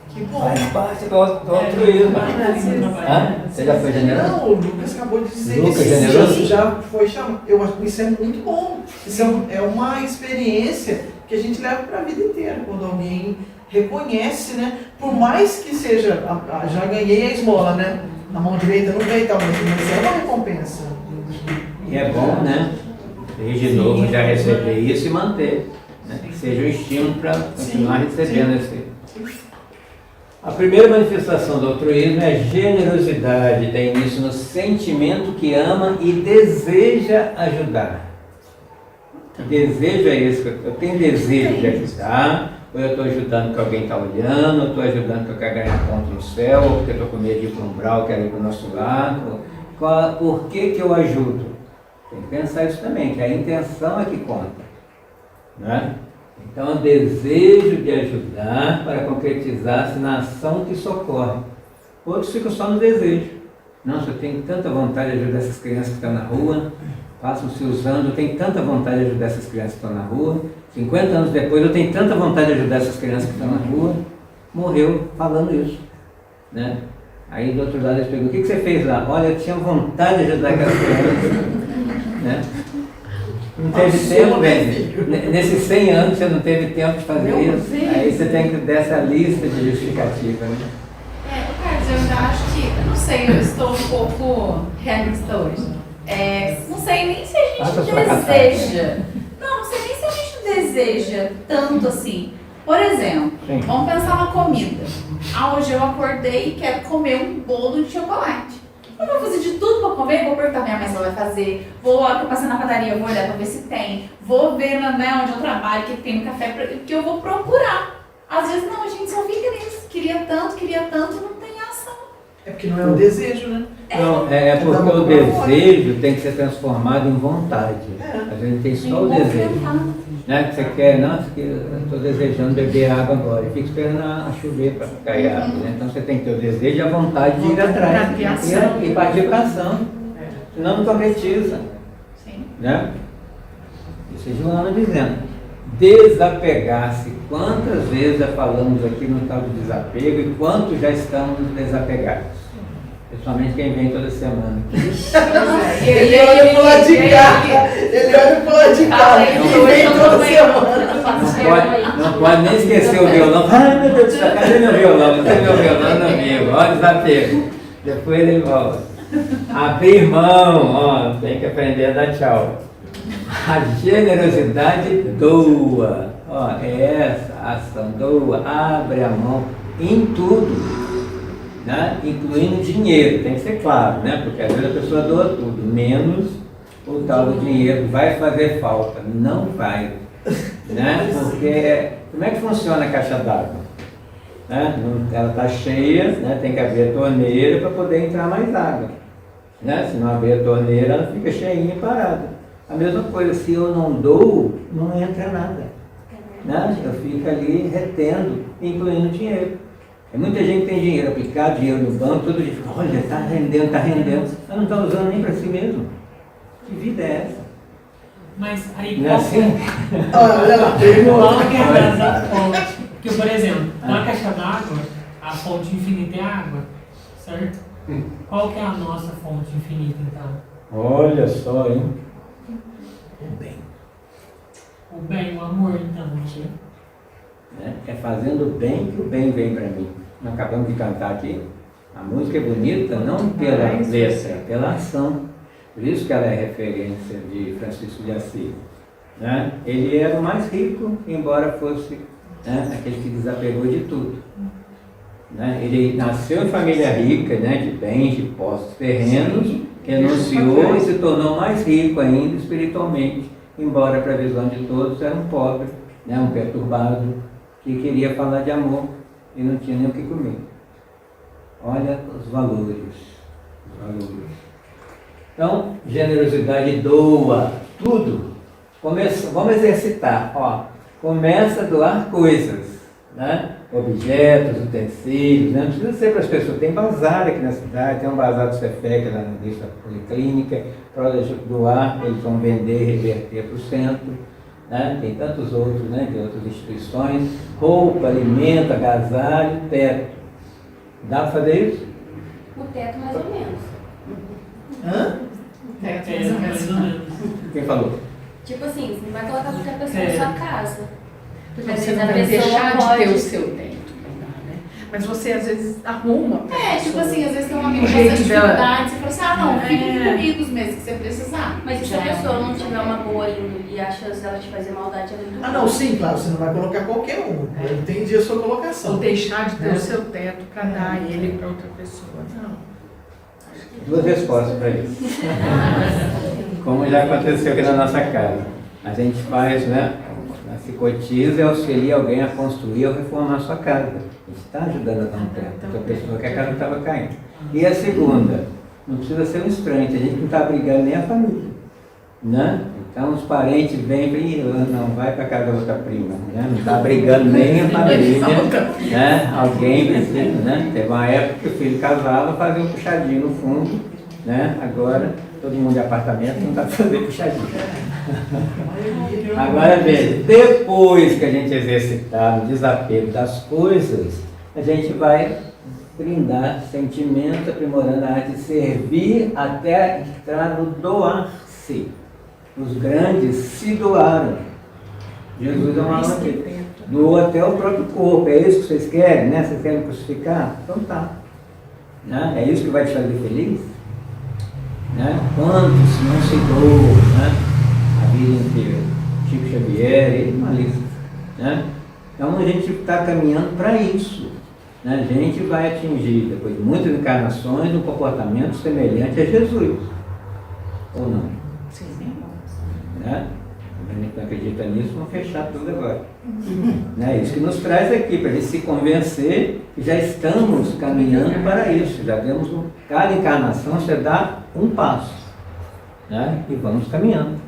Que bom. Faz parte do altruísmo. Hã? Você já foi generoso? Não, o Lucas acabou de dizer Lucas, que sim, generoso? já foi chamado. Eu acho que isso é muito bom. Isso é uma experiência que a gente leva para a vida inteira, quando alguém reconhece, né? Por mais que seja, já ganhei a esmola, né? Na mão direita não veio talvez, mas é uma recompensa. E é bom, né? E de novo já receber isso e manter. Né? Que seja um estímulo para continuar recebendo esse. A primeira manifestação do altruísmo é a generosidade, tem início no sentimento que ama e deseja ajudar. O desejo é esse, eu tenho desejo de ajudar, ou eu estou ajudando porque alguém está olhando, ou estou ajudando porque eu quero ganhar ponto no céu, ou porque eu estou com medo de ir para um umbral, quero ir para o nosso lado. Por que eu ajudo? Tem que pensar isso também, que a intenção é que conta. Né? Então, o desejo de ajudar para concretizar-se na ação que socorre. Outros ficam só no desejo. Nossa, eu tenho tanta vontade de ajudar essas crianças que estão na rua, passam-se usando, eu tenho tanta vontade de ajudar essas crianças que estão na rua, 50 anos depois eu tenho tanta vontade de ajudar essas crianças que estão na rua, morreu falando isso. Né? Aí do outro lado eles perguntam, o que você fez lá? Olha, eu tinha vontade de ajudar aquelas crianças. Né? Não teve tempo, velho. Nesses 100 anos você não teve tempo de fazer isso. Aí você tem que dar essa lista de justificativa. Né? Carlos, eu já acho que, eu não sei, eu estou um pouco realista hoje. Não sei nem se a gente deseja. Não sei nem se a gente deseja tanto assim. Por exemplo, Sim. Vamos pensar na comida. Hoje eu acordei e quero comer um bolo de chocolate. Eu vou fazer de tudo para comer, vou perguntar minha mãe se ela vai fazer, vou passar na padaria, vou olhar para ver se tem, vou ver onde eu trabalho, que tem um café, que eu vou procurar. Às vezes não, a gente só fica nisso, queria tanto, não tem ação. É porque não é o desejo, né? Não, é porque o desejo tem que ser transformado em vontade. A gente tem só o desejo. Né? Você quer, nossa, eu estou desejando beber água agora, e fica esperando a chover para cair água. Né? Então você tem que ter o desejo e a vontade de ir atrás. E partir para a ação. Senão não concretiza. Sim. Né? Isso é Joana dizendo. Desapegar-se. Quantas vezes já falamos aqui no tal de desapego e quantos já estamos desapegados? Principalmente quem vem toda semana. Ele olha pro lado de cá. Ele olha pro lado de cá. Ele vem toda semana. Não pode nem esquecer o violão. Ai, meu Deus do céu, cadê meu violão? Não tem meu violão, não vivo. Olha o desapego. Depois ele volta. Abrir mão, ó, tem que aprender a dar tchau. A generosidade doa. Ó, é essa a ação, doa, abre a mão em tudo. Né? Incluindo dinheiro, tem que ser claro, né? Porque às vezes a pessoa doa tudo, menos o tal do dinheiro. Vai fazer falta? Não vai. Né? Porque como é que funciona a caixa d'água? Né? Ela está cheia, né? Tem que abrir a torneira para poder entrar mais água. Né? Se não abrir a torneira, ela fica cheinha e parada. A mesma coisa, se eu não dou, não entra nada. Né? Eu fico ali retendo, incluindo dinheiro. Muita gente tem dinheiro aplicado, dinheiro no banco, todo dia fica, olha, está rendendo, mas não está usando nem para si mesmo. Que vida é essa? Mas aí Não é assim? Olha lá, qual que é a razão fonte? Porque, por exemplo, na caixa d'água, a fonte infinita é água, certo? Qual que é a nossa fonte infinita, então? Olha só, hein? O bem. O bem, o amor, então. Né? É fazendo bem que o bem vem para mim. Nós acabamos de cantar aqui. A música é bonita não pela letra, é pela ação. Por isso que ela é referência de Francisco de Assis. Né? Ele era o mais rico, embora fosse, né, aquele que desapegou de tudo. Né? Ele nasceu em família rica, né, de bens, de posses terrenos, renunciou e se tornou mais rico ainda espiritualmente, embora para a visão de todos era um pobre, né, um perturbado, que queria falar de amor e não tinha nem o que comer. Olha os valores. Então, generosidade doa tudo. Vamos exercitar. Ó, começa a doar coisas, né? Objetos, utensílios, né? Não precisa ser para as pessoas. Tem bazar aqui na cidade, tem um bazar do Cefec lá na lista policlínica, para doar, eles vão vender, reverter para o centro. Né? Tem tantos outros, né, de outras instituições, roupa, alimento, agasalho, teto. Dá para fazer isso? O teto mais ou menos. Hã? Mais ou menos. Quem falou? Tipo assim, você não vai colocar qualquer pessoa na sua casa. Porque às Você vezes não a vai pessoa deixar pode... de ter o seu teto, né? Mas você às vezes arruma. Tipo assim, às vezes tem um amigo O com jeito essa dela. dificuldade, você fala assim, ah não, fica comigo os meses que você precisar. Mas e se a pessoa não tiver uma boa índole e a chance dela te fazer maldade é muito Ah, não, sim, claro, você não vai colocar qualquer um. Eu entendi a sua Ou colocação. deixar de ter o seu teto para dar ele para outra pessoa. Não. Duas respostas para isso. Como já aconteceu aqui na nossa casa. A gente faz, né? Se cotiza e auxilia alguém a construir ou reformar a sua casa. A gente está ajudando a dar um teto, porque a pessoa que a casa estava caindo. E a segunda, não precisa ser um estranho, a gente não está brigando nem a família. Né? Então os parentes vêm e não vai para casa da outra prima, né? Não está brigando nem a família. Né? Alguém precisa, né? Teve uma época que o filho casava, fazia um puxadinho no fundo, né? Agora todo mundo de apartamento não está fazendo puxadinho. Agora veja, depois que a gente exercitar o desapego das coisas, a gente vai brindar sentimento, aprimorando a arte de servir até entrar no doar-se. Os grandes se doaram. Jesus é uma alma que doou até o próprio corpo. É isso que vocês querem, né? Vocês querem crucificar? Então tá. Né? É isso que vai te fazer feliz? Né? Quantos não se doam, né? A vida inteira? Chico Xavier, ele uma lista. Né? Então a gente está caminhando para isso. Né? A gente vai atingir, depois de muitas encarnações, um comportamento semelhante a Jesus. Ou não? Sim. Né? A gente não acredita nisso, vamos fechar tudo agora. Né? Isso que nos traz aqui, para a gente se convencer que já estamos caminhando para isso. Já demos cada encarnação, você dá um passo. Né? E vamos caminhando.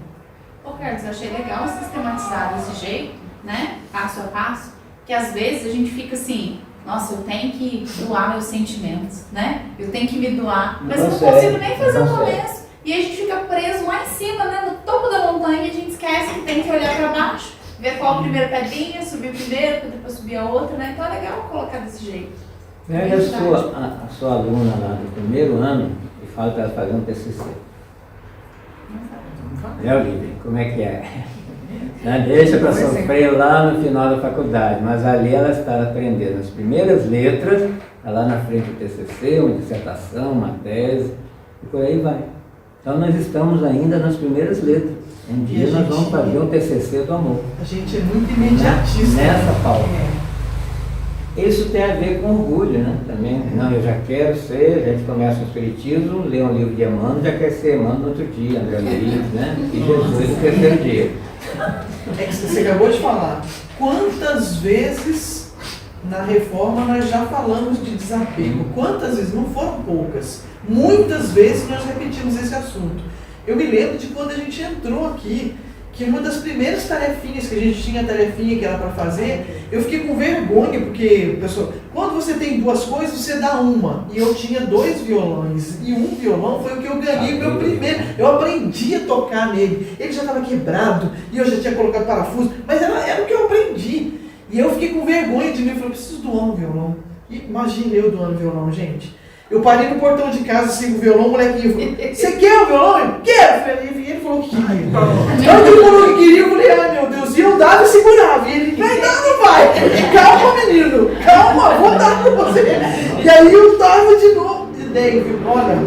Ô Carlos, eu achei legal sistematizar desse jeito, né? Passo a passo, que às vezes a gente fica assim, nossa, eu tenho que doar meus sentimentos, né? Eu tenho que me doar, mas eu não consigo nem fazer o começo. E a gente fica preso lá em cima, né, no topo da montanha, e a gente esquece que tem que olhar para baixo, ver qual a primeira pedrinha, subir primeiro, para depois subir a outra, né? Então é legal colocar desse jeito. Pega a sua aluna lá do primeiro ano e fala para ela fazer um TCC. Olivia, como é que é? Não deixa para sofrer lá no final da faculdade, mas ali ela está aprendendo as primeiras letras, está lá na frente do TCC, uma dissertação, uma tese, e por aí vai. Então nós estamos ainda nas primeiras letras. Um dia nós vamos fazer um TCC do amor. A gente é muito imediatista. Nessa pauta. Isso tem a ver com orgulho, né? Também, não, eu já quero ser, a gente começa o Espiritismo, lê um livro de Emmanuel, já quer ser Emmanuel no outro dia, André Luiz, né? E Jesus no terceiro dia. É que você acabou de falar. Quantas vezes na reforma nós já falamos de desapego? Quantas vezes? Não foram poucas. Muitas vezes nós repetimos esse assunto. Eu me lembro de quando a gente entrou aqui, que uma das primeiras tarefinhas que a gente tinha, tarefinha que era para fazer, eu fiquei com vergonha, porque, pessoal, quando você tem duas coisas, você dá uma. E eu tinha 2 violões, e um violão foi o que eu ganhei, o meu primeiro. Eu aprendi a tocar nele. Ele já estava quebrado, e eu já tinha colocado parafuso, mas era o que eu aprendi. E eu fiquei com vergonha de mim, eu falei, preciso doar um violão. E imagine eu doando violão, gente. Eu parei no portão de casa, assim, com o violão, o molequinho falou, você quer o violão? Eu quero! E ele falou que queria. Quando ele falou que queria, eu falei, ai meu Deus, e eu dava e segurava. E ele, vai dar, não vai? Calma, menino, calma, vou dar pra você. E aí eu dava de novo. E dei, olha,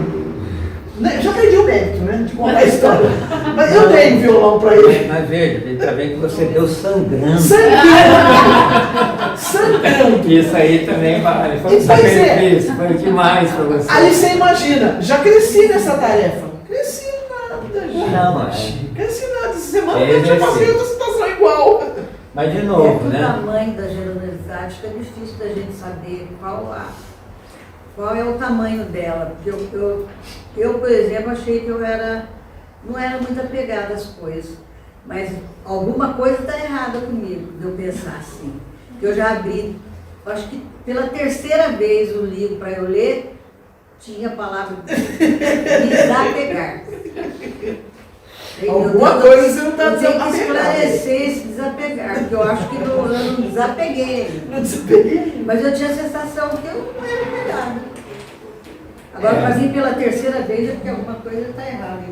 já perdi o mérito, né, de contar a história. Mas eu dei o violão pra ele. Mas veja, ele está vendo que você deu sangrando. Sangrando. Isso aí também vale. Foi um sacrifício, foi demais para você. Aí você imagina, já cresci nessa tarefa. Cresci nada, gente. Não, Cresci nada. Essa semana eu tinha passado outra situação igual. Mas de novo, O né? tamanho da generosidade fica difícil da gente saber qual é o tamanho dela. Porque eu, por exemplo, achei que não era muito apegada às coisas. Mas alguma coisa está errada comigo, de eu pensar assim. Porque eu já abri, acho que pela terceira vez o livro para eu ler, tinha a palavra desapegar. Alguma coisa você não está Eu tenho que desapegado. esclarecer esse desapegar, porque eu acho que eu não desapeguei. Não desapeguei. Mas eu tinha a sensação que eu não era pegada. Agora, para vir pela terceira vez, é porque alguma coisa está errada.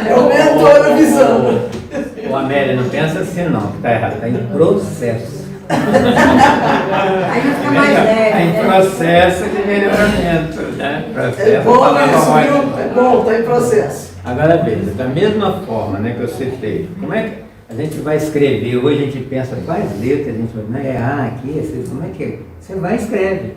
É o mentor avisando. O Amélia, não pensa assim não, que está errado, está em processo. Aí vai ficar mais leve. Está em processo de melhoramento, né? Processo, É bom palavra isso, mais. viu? É bom, está em processo. Agora veja, da mesma forma, né, que eu citei, como é que a gente vai escrever? Hoje a gente pensa quais letras, a gente vai, não é A aqui, como é que é? Você vai e escreve,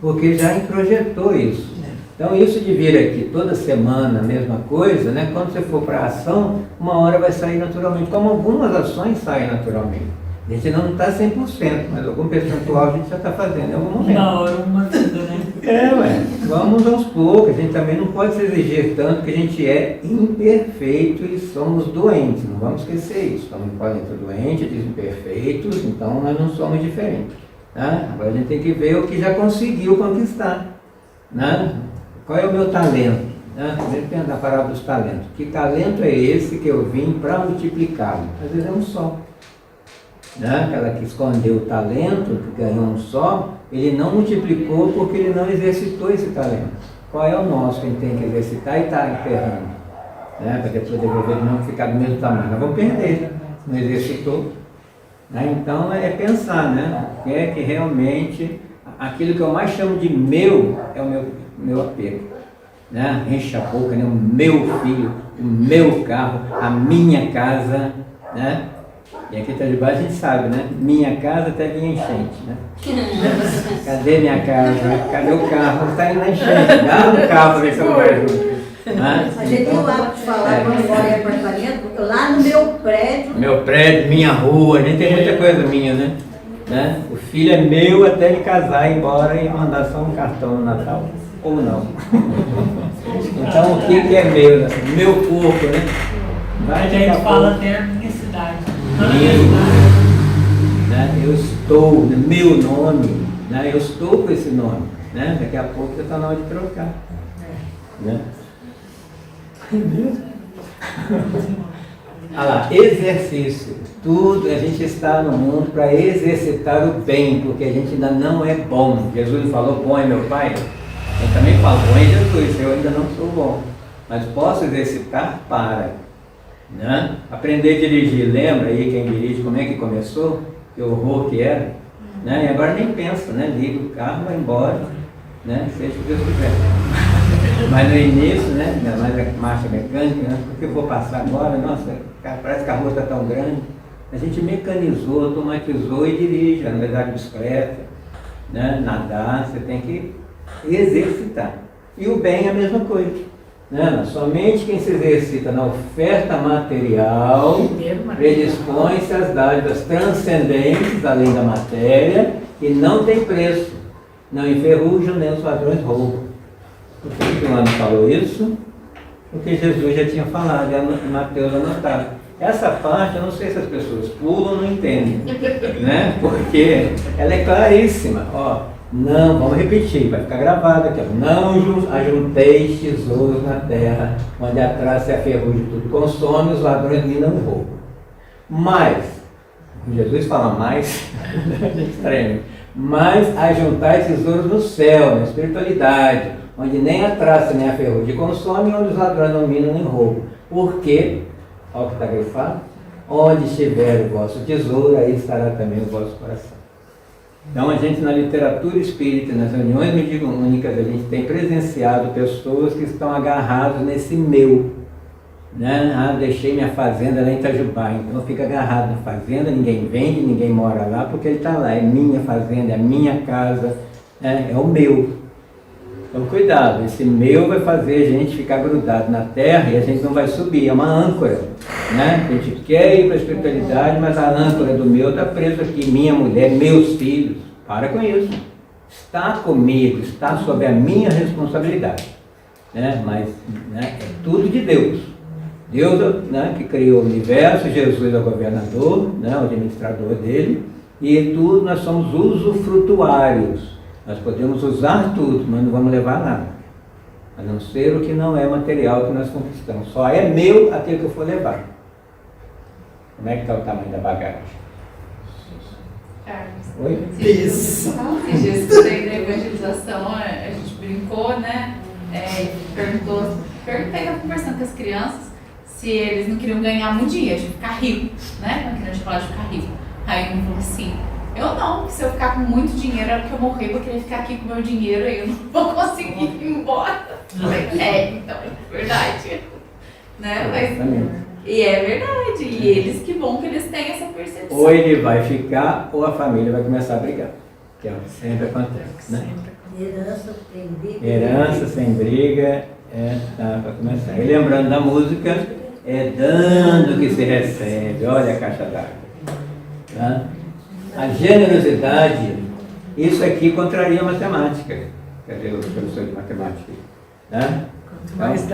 porque já introjetou isso. Então isso de vir aqui toda semana, a mesma coisa, né? Quando você for para a ação, uma hora vai sair naturalmente, como algumas ações saem naturalmente. A gente não está 100%, mas algum percentual a gente já está fazendo em algum momento. Uma hora, uma vida, né? Vamos aos poucos, a gente também não pode se exigir tanto, que a gente é imperfeito e somos doentes, não vamos esquecer isso. Estamos podem ser doentes, imperfeitos, então nós não somos diferentes. Tá? Agora a gente tem que ver o que já conseguiu conquistar. Né? Qual é o meu talento? Primeiro tem a parábola dos talentos. Que talento é esse que eu vim para multiplicá-lo? Às vezes é um só. Né? Aquela que escondeu o talento, que ganhou um só, ele não multiplicou porque ele não exercitou esse talento. Qual é o nosso que a gente tem que exercitar e está enterrando? Né? Para depois devolver não ficar do mesmo tamanho. Nós vamos perder, não exercitou. Né? Então é pensar, né? O que é que realmente, aquilo que eu mais chamo de meu, é o meu apego. Né? Enche a boca, né? O meu filho, o meu carro, a minha casa, né? E aqui está de baixo a gente sabe, né? Minha casa até minha enchente, né? Cadê minha casa? Cadê o carro? Está indo na enchente. Dá no carro para ver se eu não vai junto. A gente tem o hábito de falar quando mora em apartamento, lá no meu prédio. Meu prédio, minha rua, a gente tem muita coisa minha, né? O filho é meu até ele casar, ir embora e mandar só um cartão no Natal. Ou não. Então o que é meu? Né? Meu corpo, né? A gente fala até a minha cidade. Né? Eu estou, meu nome, né? Eu estou com esse nome, né? Daqui a pouco já está na hora de trocar. Né? Olha lá, exercício. Tudo, a gente está no mundo para exercitar o bem, porque a gente ainda não é bom. Jesus falou, bom é meu Pai. Eu também falo, bom é Jesus, eu ainda não sou bom. Mas posso exercitar para. Né? Aprender a dirigir, lembra aí quem dirige, como é que começou? Que horror que era? Né? E agora nem pensa, né? Liga o carro, vai embora, né? Seja o que Deus quiser. Mas no início, né? Ainda mais a marcha mecânica, né? Porque eu vou passar agora, nossa, parece que a rua está tão grande. A gente mecanizou, automatizou e dirige, andar de bicicleta, né? Nadar, você tem que exercitar. E o bem é a mesma coisa. Né? Somente quem se exercita na oferta material predispõe-se às dádivas transcendentes, além da matéria, e não tem preço. Não enferrujam nem os ladrões roubam. Por que o João falou isso? Porque Jesus já tinha falado, e Mateus anotado. Essa parte, eu não sei se as pessoas pulam ou não entendem, né? Porque ela é claríssima. Ó, não, vamos repetir, vai ficar gravado aqui. Ó. Não ajunteis tesouros na terra, onde a traça e a ferrugem tudo consome, os ladrões minam e roubam. Mas, Jesus fala mais, estranho, mas ajuntai tesouros no céu, na espiritualidade, onde nem a traça nem a ferrugem consome, onde os ladrões não minam nem roubam. Porque, olha o que está grifado, onde estiver o vosso tesouro, aí estará também o vosso coração. Então a gente na literatura espírita, nas reuniões mediúnicas, a gente tem presenciado pessoas que estão agarradas nesse meu. Né? Ah, deixei minha fazenda lá em Itajubá, então fica agarrado na fazenda, ninguém vende, ninguém mora lá, porque ele está lá, é minha fazenda, é minha casa, é o meu. Então cuidado, esse meu vai fazer a gente ficar grudado na terra e a gente não vai subir, é uma âncora. Né? A gente quer ir para a espiritualidade, mas a âncora do meu está presa aqui, minha mulher, meus filhos. Para com isso. Está comigo, está sob a minha responsabilidade. Né? Mas né, é tudo de Deus. Deus, né, que criou o universo, Jesus é o governador, né, o administrador dele, e tudo nós somos usufrutuários. Nós podemos usar tudo, mas não vamos levar nada. A não ser o que não é material que nós conquistamos. Só é meu aquilo que eu for levar. Como é que está o tamanho da bagagem? Carlos. Oi? Isso. Esses dias que eu dei da evangelização, a gente brincou, né? Perguntei, estava conversando com as crianças se eles não queriam ganhar muito dinheiro, de ficar rico, né? Não queriam falar de ficar rico. Aí um falou assim, eu não, porque se eu ficar com muito dinheiro, é porque eu morrer, vou querer ficar aqui com o meu dinheiro, aí eu não vou conseguir ir embora. Falei, então, é verdade. Né? Mas, e é verdade, e eles, que bom que eles têm essa percepção. Ou ele vai ficar, ou a família vai começar a brigar. Que é o que sempre acontece, né? Herança sem briga. Herança sem briga, para começar. E lembrando da música, é dando que se recebe. Olha a caixa d'água. Tá? A generosidade, isso aqui contraria a matemática. Cadê o professor de matemática? Tá? Quanto mais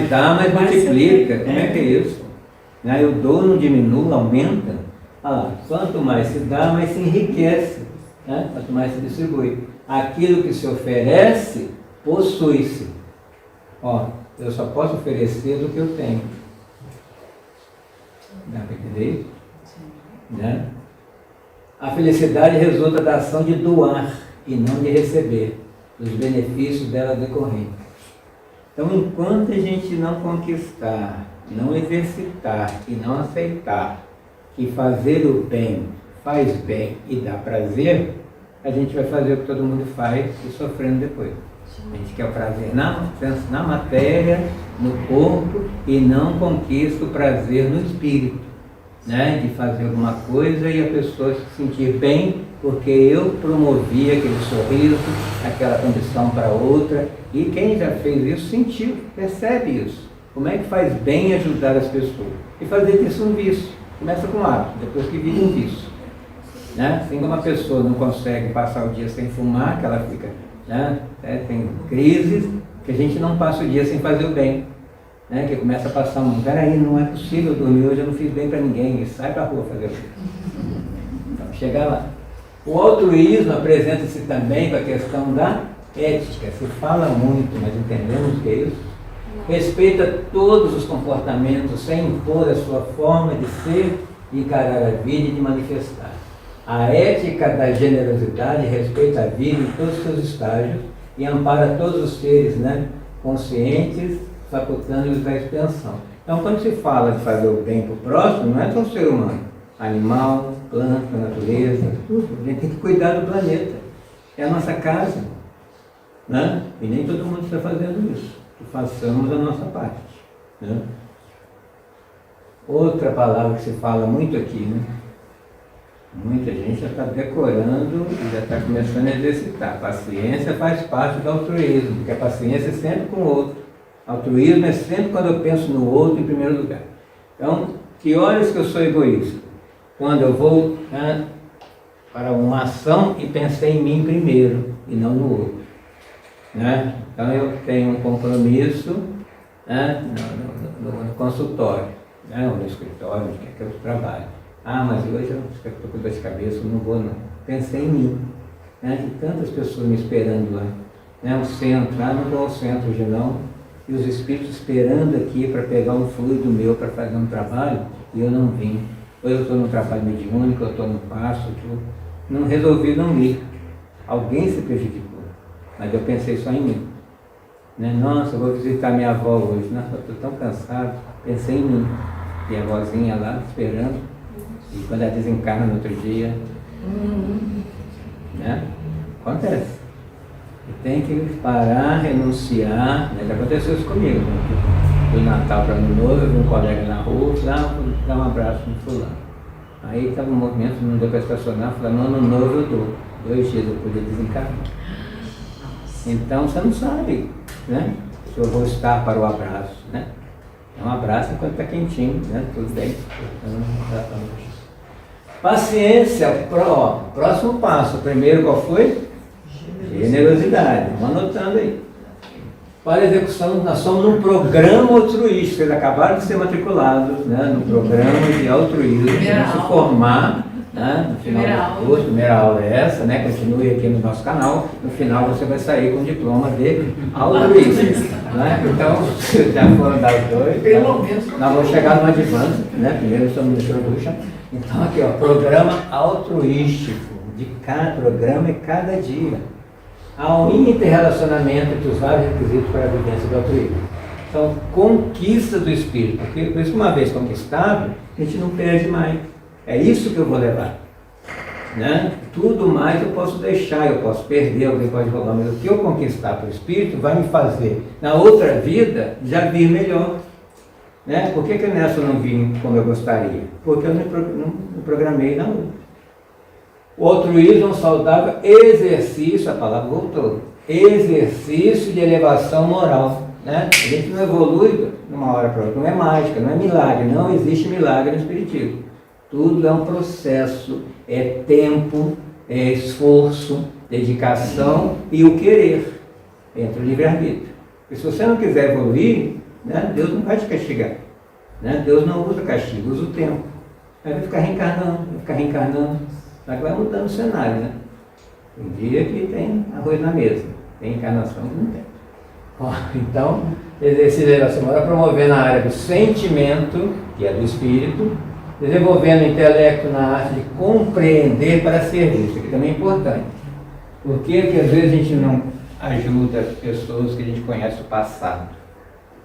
dá, mais multiplica. Como é que é isso? Né? O dou não diminui, aumenta. Quanto mais se dá, mais se enriquece. Né? Quanto mais se distribui. Aquilo que se oferece, possui-se. Eu só posso oferecer do que eu tenho. Dá para entender isso? Né? A felicidade resulta da ação de doar e não de receber, dos benefícios dela decorrentes. Então, enquanto a gente não conquistar, não exercitar e não aceitar que fazer o bem faz bem e dá prazer, a gente vai fazer o que todo mundo faz e sofrendo depois. A gente quer o prazer na matéria, no corpo, e não conquista o prazer no espírito, né? De fazer alguma coisa e a pessoa se sentir bem porque eu promovi aquele sorriso, aquela condição para outra, e quem já fez isso sentiu, percebe isso. Como é que faz bem ajudar as pessoas? E fazer disso um vício. Começa com hábito, depois que vira um vício. Né? Assim como uma pessoa não consegue passar o dia sem fumar, que ela fica, né? Tem crises, que a gente não passa o dia sem fazer o bem. Né? Que começa a passar peraí, não é possível dormir hoje, eu não fiz bem para ninguém, e sai para a rua fazer o bem. Então, chegar lá. O altruísmo apresenta-se também com a questão da ética. Se fala muito, mas entendemos o que é isso? Respeita todos os comportamentos sem impor a sua forma de ser, de encarar a vida e de manifestar. A ética da generosidade respeita a vida em todos os seus estágios e ampara todos os seres, né, conscientes, facultando-lhes a expiação. Então, quando se fala de fazer o bem para o próximo, não é só o ser humano, animal, planta, natureza, tudo. A gente tem que cuidar do planeta. É a nossa casa, né? E nem todo mundo está fazendo isso. Que façamos a nossa parte, né? Outra palavra que se fala muito aqui, né? Muita gente já está decorando e já está começando a exercitar. Paciência faz parte do altruísmo, porque a paciência é sempre com o outro. Altruísmo é sempre quando eu penso no outro em primeiro lugar. Então, que horas que eu sou egoísta? Quando eu vou, né, para uma ação e pensei em mim primeiro e não no outro, né? Então eu tenho um compromisso, né, no consultório, né, ou no escritório, onde quer que eu trabalho. Ah, mas hoje eu estou com dor de cabeça, eu não vou não. Pensei em mim, né? Tem tantas pessoas me esperando lá, né? O centro, não vou ao centro hoje não, e os espíritos esperando aqui para pegar um fluido meu para fazer um trabalho, e eu não vim. Hoje eu estou no trabalho mediúnico, eu estou no passo, eu não resolvi não ir. Alguém se prejudicou, mas eu pensei só em mim, né? Nossa, eu vou visitar minha avó hoje, nossa, eu estou tão cansado, pensei em mim. E a vozinha lá esperando. E quando ela desencarna no outro dia, né? Acontece. E tem que parar, renunciar, né? Já aconteceu isso comigo, né? Do Natal para Ano Novo, eu vi um colega na rua, vou dar um abraço no fulano. Aí estava um movimento, não deu para estacionar, falei, no Ano Novo eu dou. 2 dias eu podia desencarnar. Então você não sabe, né? Se eu vou estar para o abraço, né? É um abraço enquanto está quentinho, né? Tudo bem. Paciência, próximo passo. O primeiro qual foi? Generosidade. Vamos anotando aí. Para a execução, nós somos num programa altruísta. Vocês acabaram de ser matriculados, né? No programa de altruísmo. Vamos se formar, né? No final do curso. Primeira aula é essa, né? Continue aqui no nosso canal. No final você vai sair com o diploma de altruísmo. Né? Então, já foram das 2. Pelo menos. Nós vamos chegar no advance, né? Primeiro estamos no introduction. Então aqui, ó, programa altruístico. De cada programa e cada dia. Há um interrelacionamento entre os vários requisitos para a vivência do altruísmo. Então, conquista do espírito. Porque, por isso que uma vez conquistado, a gente não perde mais. É isso que eu vou levar. Né? Tudo mais eu posso deixar, eu posso perder, alguém pode roubar, mas o que eu conquistar para o espírito vai me fazer, na outra vida, já vir melhor. Né? Por que nessa eu não vim como eu gostaria? Porque eu não me programei na outra. O altruísmo é um saudável exercício, a palavra voltou, exercício de elevação moral. Né? A gente não evolui de uma hora para outra, não é mágica, não é milagre, não existe milagre no espiritismo. Tudo é um processo, é tempo, é esforço, dedicação e o querer. Entra o livre-arbítrio. E se você não quiser evoluir, né, Deus não vai te castigar. Né? Deus não usa castigo, usa o tempo. Aí vai ficar reencarnando. Só que vai mudando o cenário, né? Tem dia que tem arroz na mesa, tem encarnação que não tem. Ó, então, exercício de elevação moral promovendo a área do sentimento, que é do espírito, desenvolvendo o intelecto na arte de compreender para servir. Isso aqui também é importante. Por que às vezes a gente não ajuda as pessoas que a gente conhece o passado?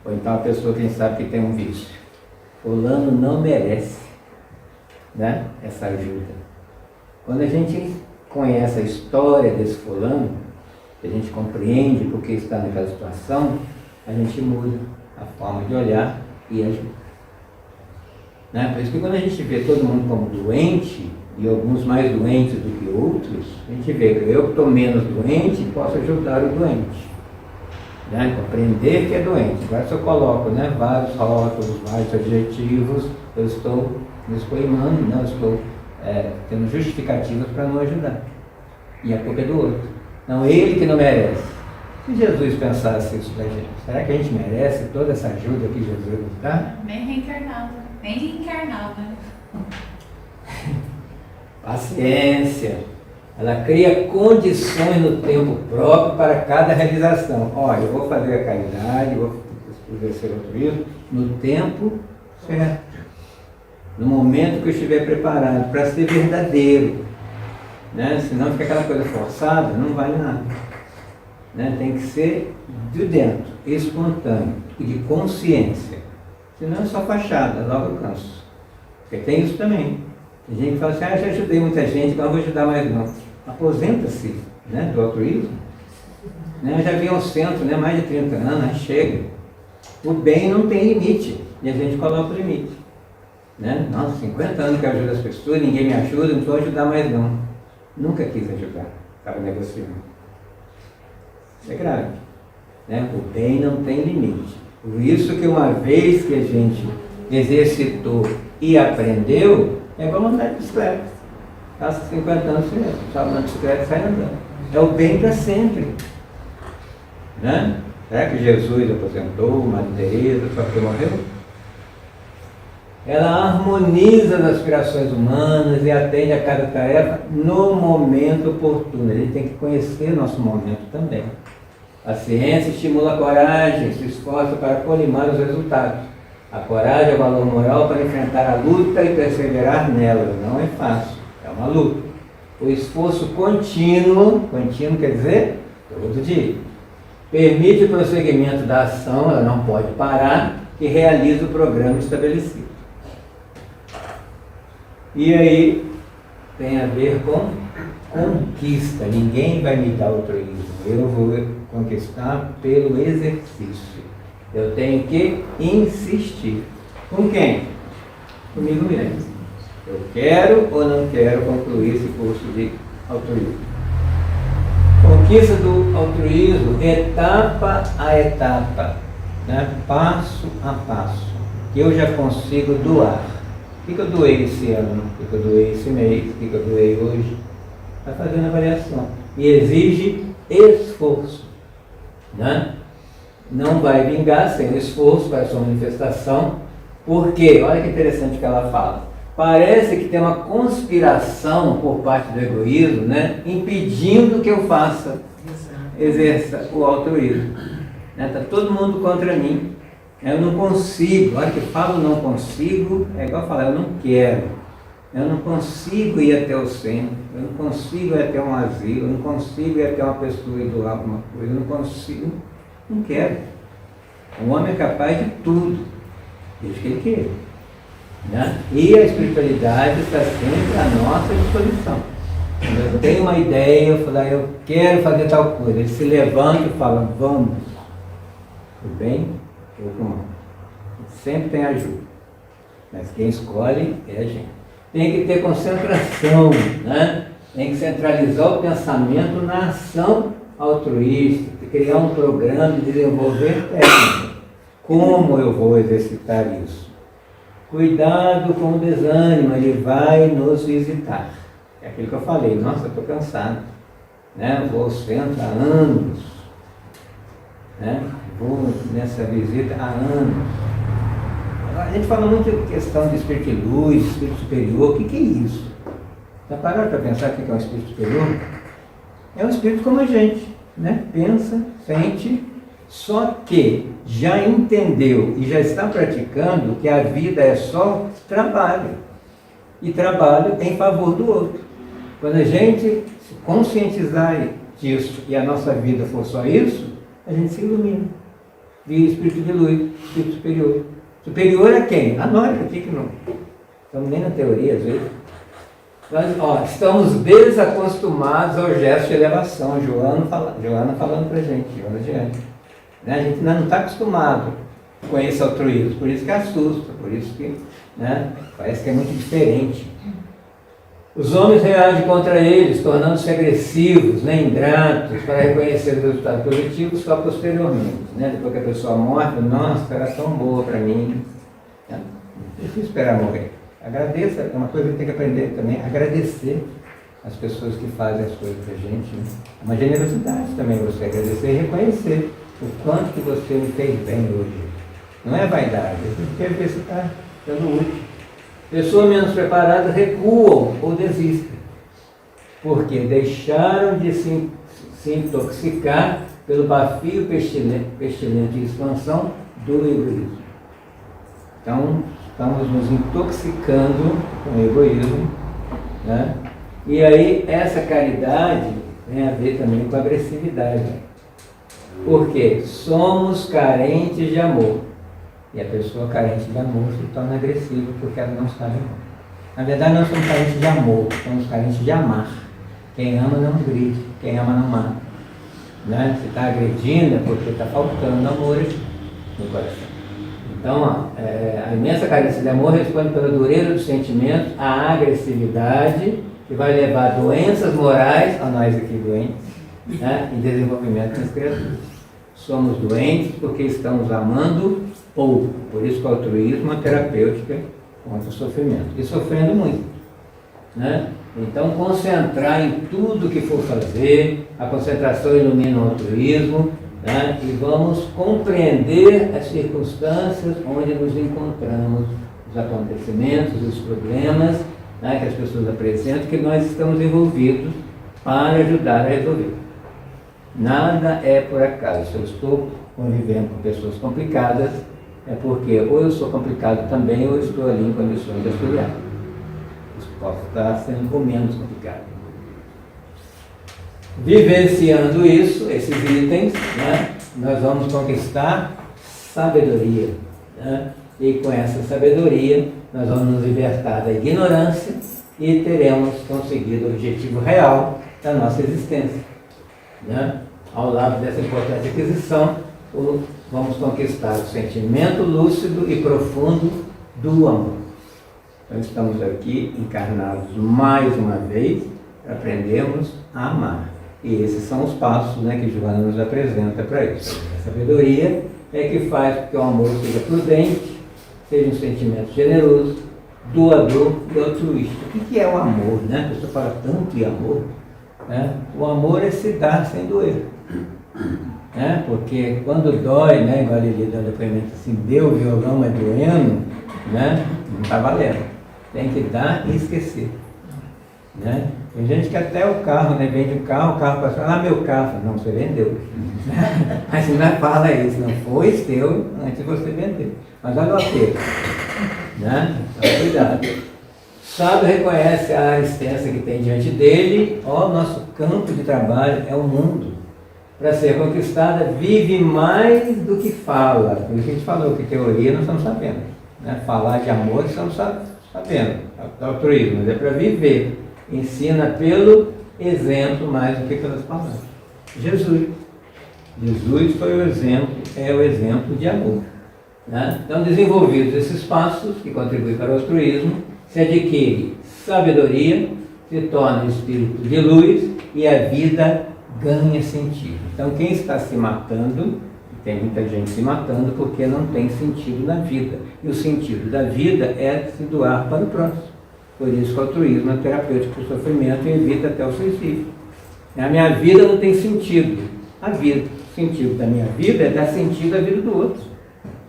Ou então a pessoa que a gente sabe que tem um vício. Fulano não merece, né, essa ajuda. Quando a gente conhece a história desse fulano, a gente compreende por que está naquela situação, a gente muda a forma de olhar e ajuda. Né? Por isso que quando a gente vê todo mundo como doente, e alguns mais doentes do que outros, a gente vê que eu que estou menos doente, posso ajudar o doente. Né? Compreender que é doente. Agora se eu coloco, né, vários rótulos, vários adjetivos, eu estou me escoimando, né? Eu estou tendo justificativas para não ajudar. E a culpa é do outro. Não, ele que não merece. Se Jesus pensasse isso pra gente, será que a gente merece toda essa ajuda que Jesus nos dá? Nem reencarnado. Paciência. Ela cria condições no tempo próprio para cada realização. Olha, eu vou fazer a caridade, vou exercer altruísmo no tempo certo, no momento que eu estiver preparado, para ser verdadeiro. Né? Senão fica aquela coisa forçada, não vale nada. Né? Tem que ser de dentro, espontâneo e de consciência. Senão é só fachada, logo eu canso. Porque tem isso também. Tem gente que fala assim, já ajudei muita gente, então não vou ajudar mais não. Aposenta-se, né, do altruísmo. Né? Eu já vi ao centro, né, mais de 30 anos, chega. O bem não tem limite, e a gente coloca o limite. Né? Nossa, 50 anos que eu ajudo as pessoas, ninguém me ajuda, não vou ajudar mais não. Nunca quis ajudar, estava negociando. Isso é grave. Né? O bem não tem limite. Por isso que uma vez que a gente exercitou e aprendeu, é igual andar de bicicleta. Passa 50 anos, você sobe na bicicleta e sai andando. É o bem para sempre. Né? Será que Jesus aposentou, Maria Teresa, só porque morreu? Ela harmoniza as aspirações humanas e atende a cada tarefa no momento oportuno. A gente tem que conhecer nosso momento também. A ciência estimula a coragem, se esforça para colimar os resultados. A coragem é o valor moral para enfrentar a luta e perseverar nela. Não é fácil, é uma luta. O esforço contínuo quer dizer todo dia, permite o prosseguimento da ação, ela não pode parar, e realiza o programa estabelecido. E aí tem a ver com conquista. Ninguém vai me dar altruísmo. Eu vou conquistar pelo exercício. Eu tenho que insistir. Com quem? Comigo mesmo. Eu quero ou não quero concluir esse curso de altruísmo. Conquista do altruísmo, etapa a etapa, né? Passo a passo. Eu já consigo doar. O que eu doei esse ano? O que eu doei esse mês? O que eu doei hoje? Está fazendo avaliação. E exige esforço. Né? Não vai vingar sem esforço para a sua manifestação. Porque, olha que interessante que ela fala. Parece que tem uma conspiração por parte do egoísmo, né? Impedindo que eu exerça o altruísmo. Está todo mundo contra mim. Eu não consigo, a hora que falo não consigo, é igual falar, eu não quero. Eu não consigo ir até o centro, eu não consigo ir até um asilo, eu não consigo ir até uma pessoa e doar alguma coisa, eu não consigo, não quero. O homem é capaz de tudo, desde que ele queira. Né? E a espiritualidade está sempre à nossa disposição. Quando eu tenho uma ideia, eu falo, eu quero fazer tal coisa, ele se levanta e fala, vamos. Tudo bem? Ou com mal. Sempre tem ajuda, mas quem escolhe é a gente. Tem que ter concentração, né? Tem que centralizar o pensamento na ação altruísta, criar um programa de desenvolver técnica. Como eu vou exercitar isso? Cuidado com o desânimo, ele vai nos visitar. É aquilo que eu falei, nossa, eu estou cansado, né? Eu vou ao centro há anos, né? Vou nessa visita há anos. A gente fala muito de questão de espírito de luz, espírito superior. O que é isso? Já pararam para pensar o que é um espírito superior? É um espírito como a gente, né? Pensa, sente, só que já entendeu e já está praticando que a vida é só trabalho. E trabalho em favor do outro. Quando a gente se conscientizar disso e a nossa vida for só isso, a gente se ilumina. De espírito de luz, espírito superior. Superior a quem? A nós aqui que não estamos nem na teoria às vezes. Nós, estamos desacostumados ao gesto de elevação. Joana falando para a gente, Joana adiante. Né? A gente ainda não está acostumado com esse altruísmo, por isso que assusta, por isso que, né, parece que é muito diferente. Os homens reagem contra eles, tornando-se agressivos, né, ingratos, para reconhecer os resultados positivos só posteriormente. Né? Depois que a pessoa morre, nossa, era tão boa para mim. Não precisa esperar morrer. Agradeça, é uma coisa que tem que aprender também, agradecer as pessoas que fazem as coisas para a gente. Né? É uma generosidade também você agradecer e reconhecer o quanto que você me fez bem hoje. Não é vaidade, é porque você está dando útil. Pessoas menos preparadas recuam ou desistem, porque deixaram de se intoxicar pelo bafio pestilente de expansão do egoísmo. Então, estamos nos intoxicando com o egoísmo, né? E aí, essa caridade tem a ver também com a agressividade. Porque somos carentes de amor. E a pessoa carente de amor se torna agressiva porque ela não sabe amar. Na verdade, nós somos carentes de amor, somos carentes de amar. Quem ama não agride, quem ama não mata. Né? Se está agredindo é porque está faltando amor no coração. Então, a imensa carência de amor responde pela dureza dos sentimentos, a agressividade, que vai levar a doenças morais, a nós aqui doentes, né? E desenvolvimento das criaturas. Somos doentes porque estamos amando pouco. Por isso que o altruísmo é terapêutica contra o sofrimento. E sofrendo muito. Né? Então, concentrar em tudo que for fazer, a concentração ilumina o altruísmo, né? E vamos compreender as circunstâncias onde nos encontramos, os acontecimentos, os problemas, né, que as pessoas apresentam, que nós estamos envolvidos para ajudar a resolver. Nada é por acaso. Se eu estou convivendo com pessoas complicadas, é porque ou eu sou complicado também, ou eu estou ali em condições de auxiliar. Posso estar sendo com menos complicado. Vivenciando isso, esses itens, né, nós vamos conquistar sabedoria. Né? E com essa sabedoria, nós vamos nos libertar da ignorância e teremos conseguido o objetivo real da nossa existência. Né? Ao lado dessa importante aquisição, vamos conquistar o sentimento lúcido e profundo do amor. Então estamos aqui encarnados mais uma vez para aprendermos a amar. E esses são os passos, né, que Joana nos apresenta para isso. A sabedoria é que faz com que o amor seja prudente, seja um sentimento generoso, doador e altruísta. O que é o amor? Né? A pessoa fala tanto em amor. Né? O amor é se dar sem doer. Né? Porque quando dói, né, igual ele dá depoimento assim, deu o violão, mas doendo, né? Não está valendo. Tem que dar e esquecer. Né? Tem gente que até o carro, né, vende um carro, o carro passa, ah, meu carro, não, você vendeu. Mas não fala isso, não foi teu antes de você vender. Mas olha o apelo. Né? Então, cuidado. Sábio reconhece a área extensa que tem diante dele, ó, nosso campo de trabalho é o mundo. Para ser conquistada, vive mais do que fala. Por isso que a gente falou que teoria nós estamos sabendo. Né? Falar de amor estamos sabendo. Altruísmo, mas é para viver. Ensina pelo exemplo mais do que pelas palavras. Jesus foi o exemplo, é o exemplo de amor. Né? Então, desenvolvidos esses passos que contribuem para o altruísmo, se adquire sabedoria, se torna espírito de luz e a vida ganha sentido. Então, quem está se matando, tem muita gente se matando porque não tem sentido na vida. E o sentido da vida é se doar para o próximo. Por isso que o altruísmo é terapêutico para o sofrimento e evita até o suicídio. A minha vida não tem sentido. A vida, o sentido da minha vida é dar sentido à vida do outro.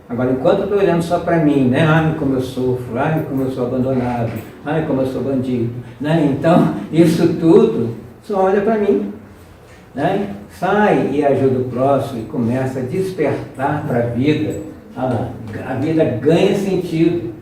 Agora, enquanto eu estou olhando só para mim, né? Ai, como eu sofro, ai, como eu sou abandonado, ai, como eu sou bandido. Né? Então, isso tudo só olha para mim. Né? Sai e ajuda o próximo e começa a despertar para a vida. A vida ganha sentido,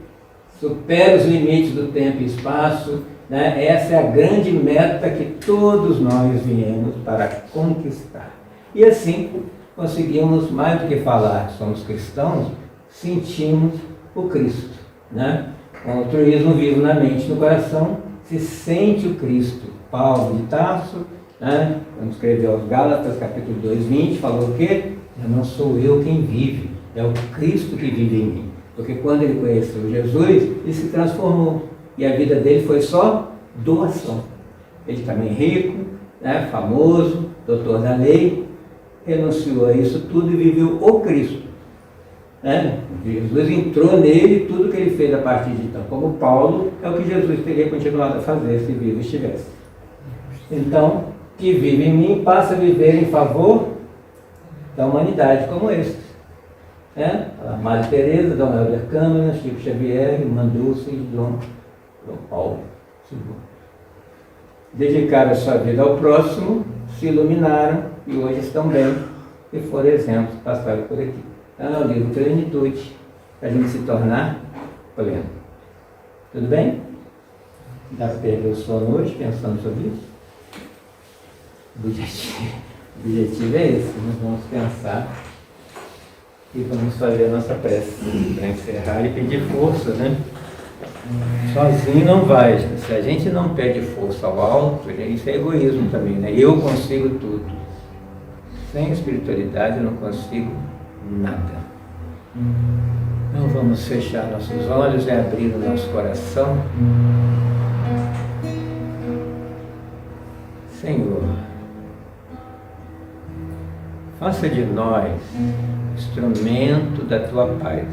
supera os limites do tempo e espaço. Né? Essa é a grande meta que todos nós viemos para conquistar. E assim conseguimos, mais do que falar que somos cristãos, sentimos o Cristo. Né? Com o altruísmo vivo na mente e no coração, se sente o Cristo. Paulo de Tarso, né? Quando escreveu aos Gálatas, capítulo 2, 20, falou o quê? Não sou eu quem vive, é o Cristo que vive em mim. Porque quando ele conheceu Jesus, ele se transformou. E a vida dele foi só doação. Ele também rico, né? Famoso, doutor da lei, renunciou a isso tudo e viveu o Cristo. Né? Jesus entrou nele e tudo que ele fez a partir de então, como Paulo, é o que Jesus teria continuado a fazer se vivo estivesse. Então, que vive em mim passa a viver em favor da humanidade como estes. A Madre Teresa, Dom Helder Câmara, Chico Xavier, Irmã Dulce e Dom Paulo II. Dedicaram a sua vida ao próximo, se iluminaram e hoje estão bem e foram exemplos passados por aqui. Está no livro Plenitude, para a gente se tornar pleno. Tudo bem? Dá para perder o sono hoje pensando sobre isso? O objetivo é esse, nós vamos pensar e vamos fazer a nossa prece para encerrar e pedir força, né? Sozinho não vai, se a gente não pede força ao alto, isso é egoísmo também, né? Eu consigo tudo. Sem espiritualidade eu não consigo nada. Então vamos fechar nossos olhos e abrir o nosso coração. Senhor, faça de nós instrumento da Tua paz.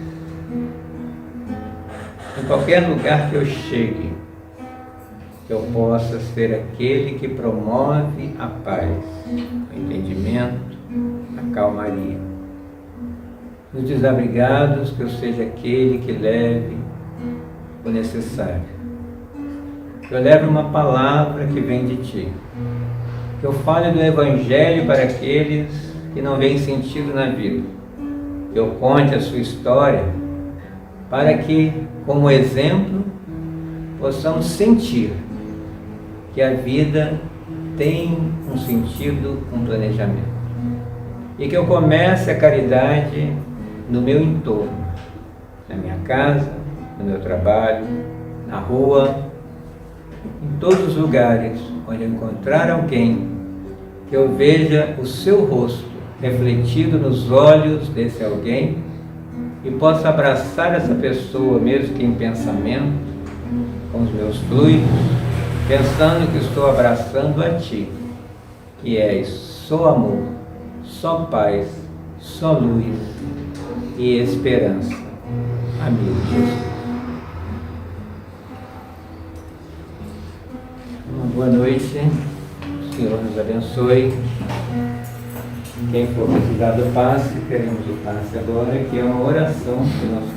Em qualquer lugar que eu chegue, que eu possa ser aquele que promove a paz, o entendimento, a calmaria. Nos desabrigados, que eu seja aquele que leve o necessário. Que eu leve uma palavra que vem de Ti. Que eu fale do Evangelho para aqueles que não veem sentido na vida. Que eu conte a sua história para que, como exemplo, possamos sentir que a vida tem um sentido, um planejamento. E que eu comece a caridade no meu entorno, na minha casa, no meu trabalho, na rua, em todos os lugares onde eu encontrar alguém, que eu veja o seu rosto refletido nos olhos desse alguém e possa abraçar essa pessoa, mesmo que em pensamento, com os meus fluidos, pensando que estou abraçando a Ti, que és só amor, só paz, só luz e esperança. Amigo Jesus. Uma boa noite, o Senhor nos abençoe. Quem for precisar do passe, queremos o passe agora, que é uma oração que nós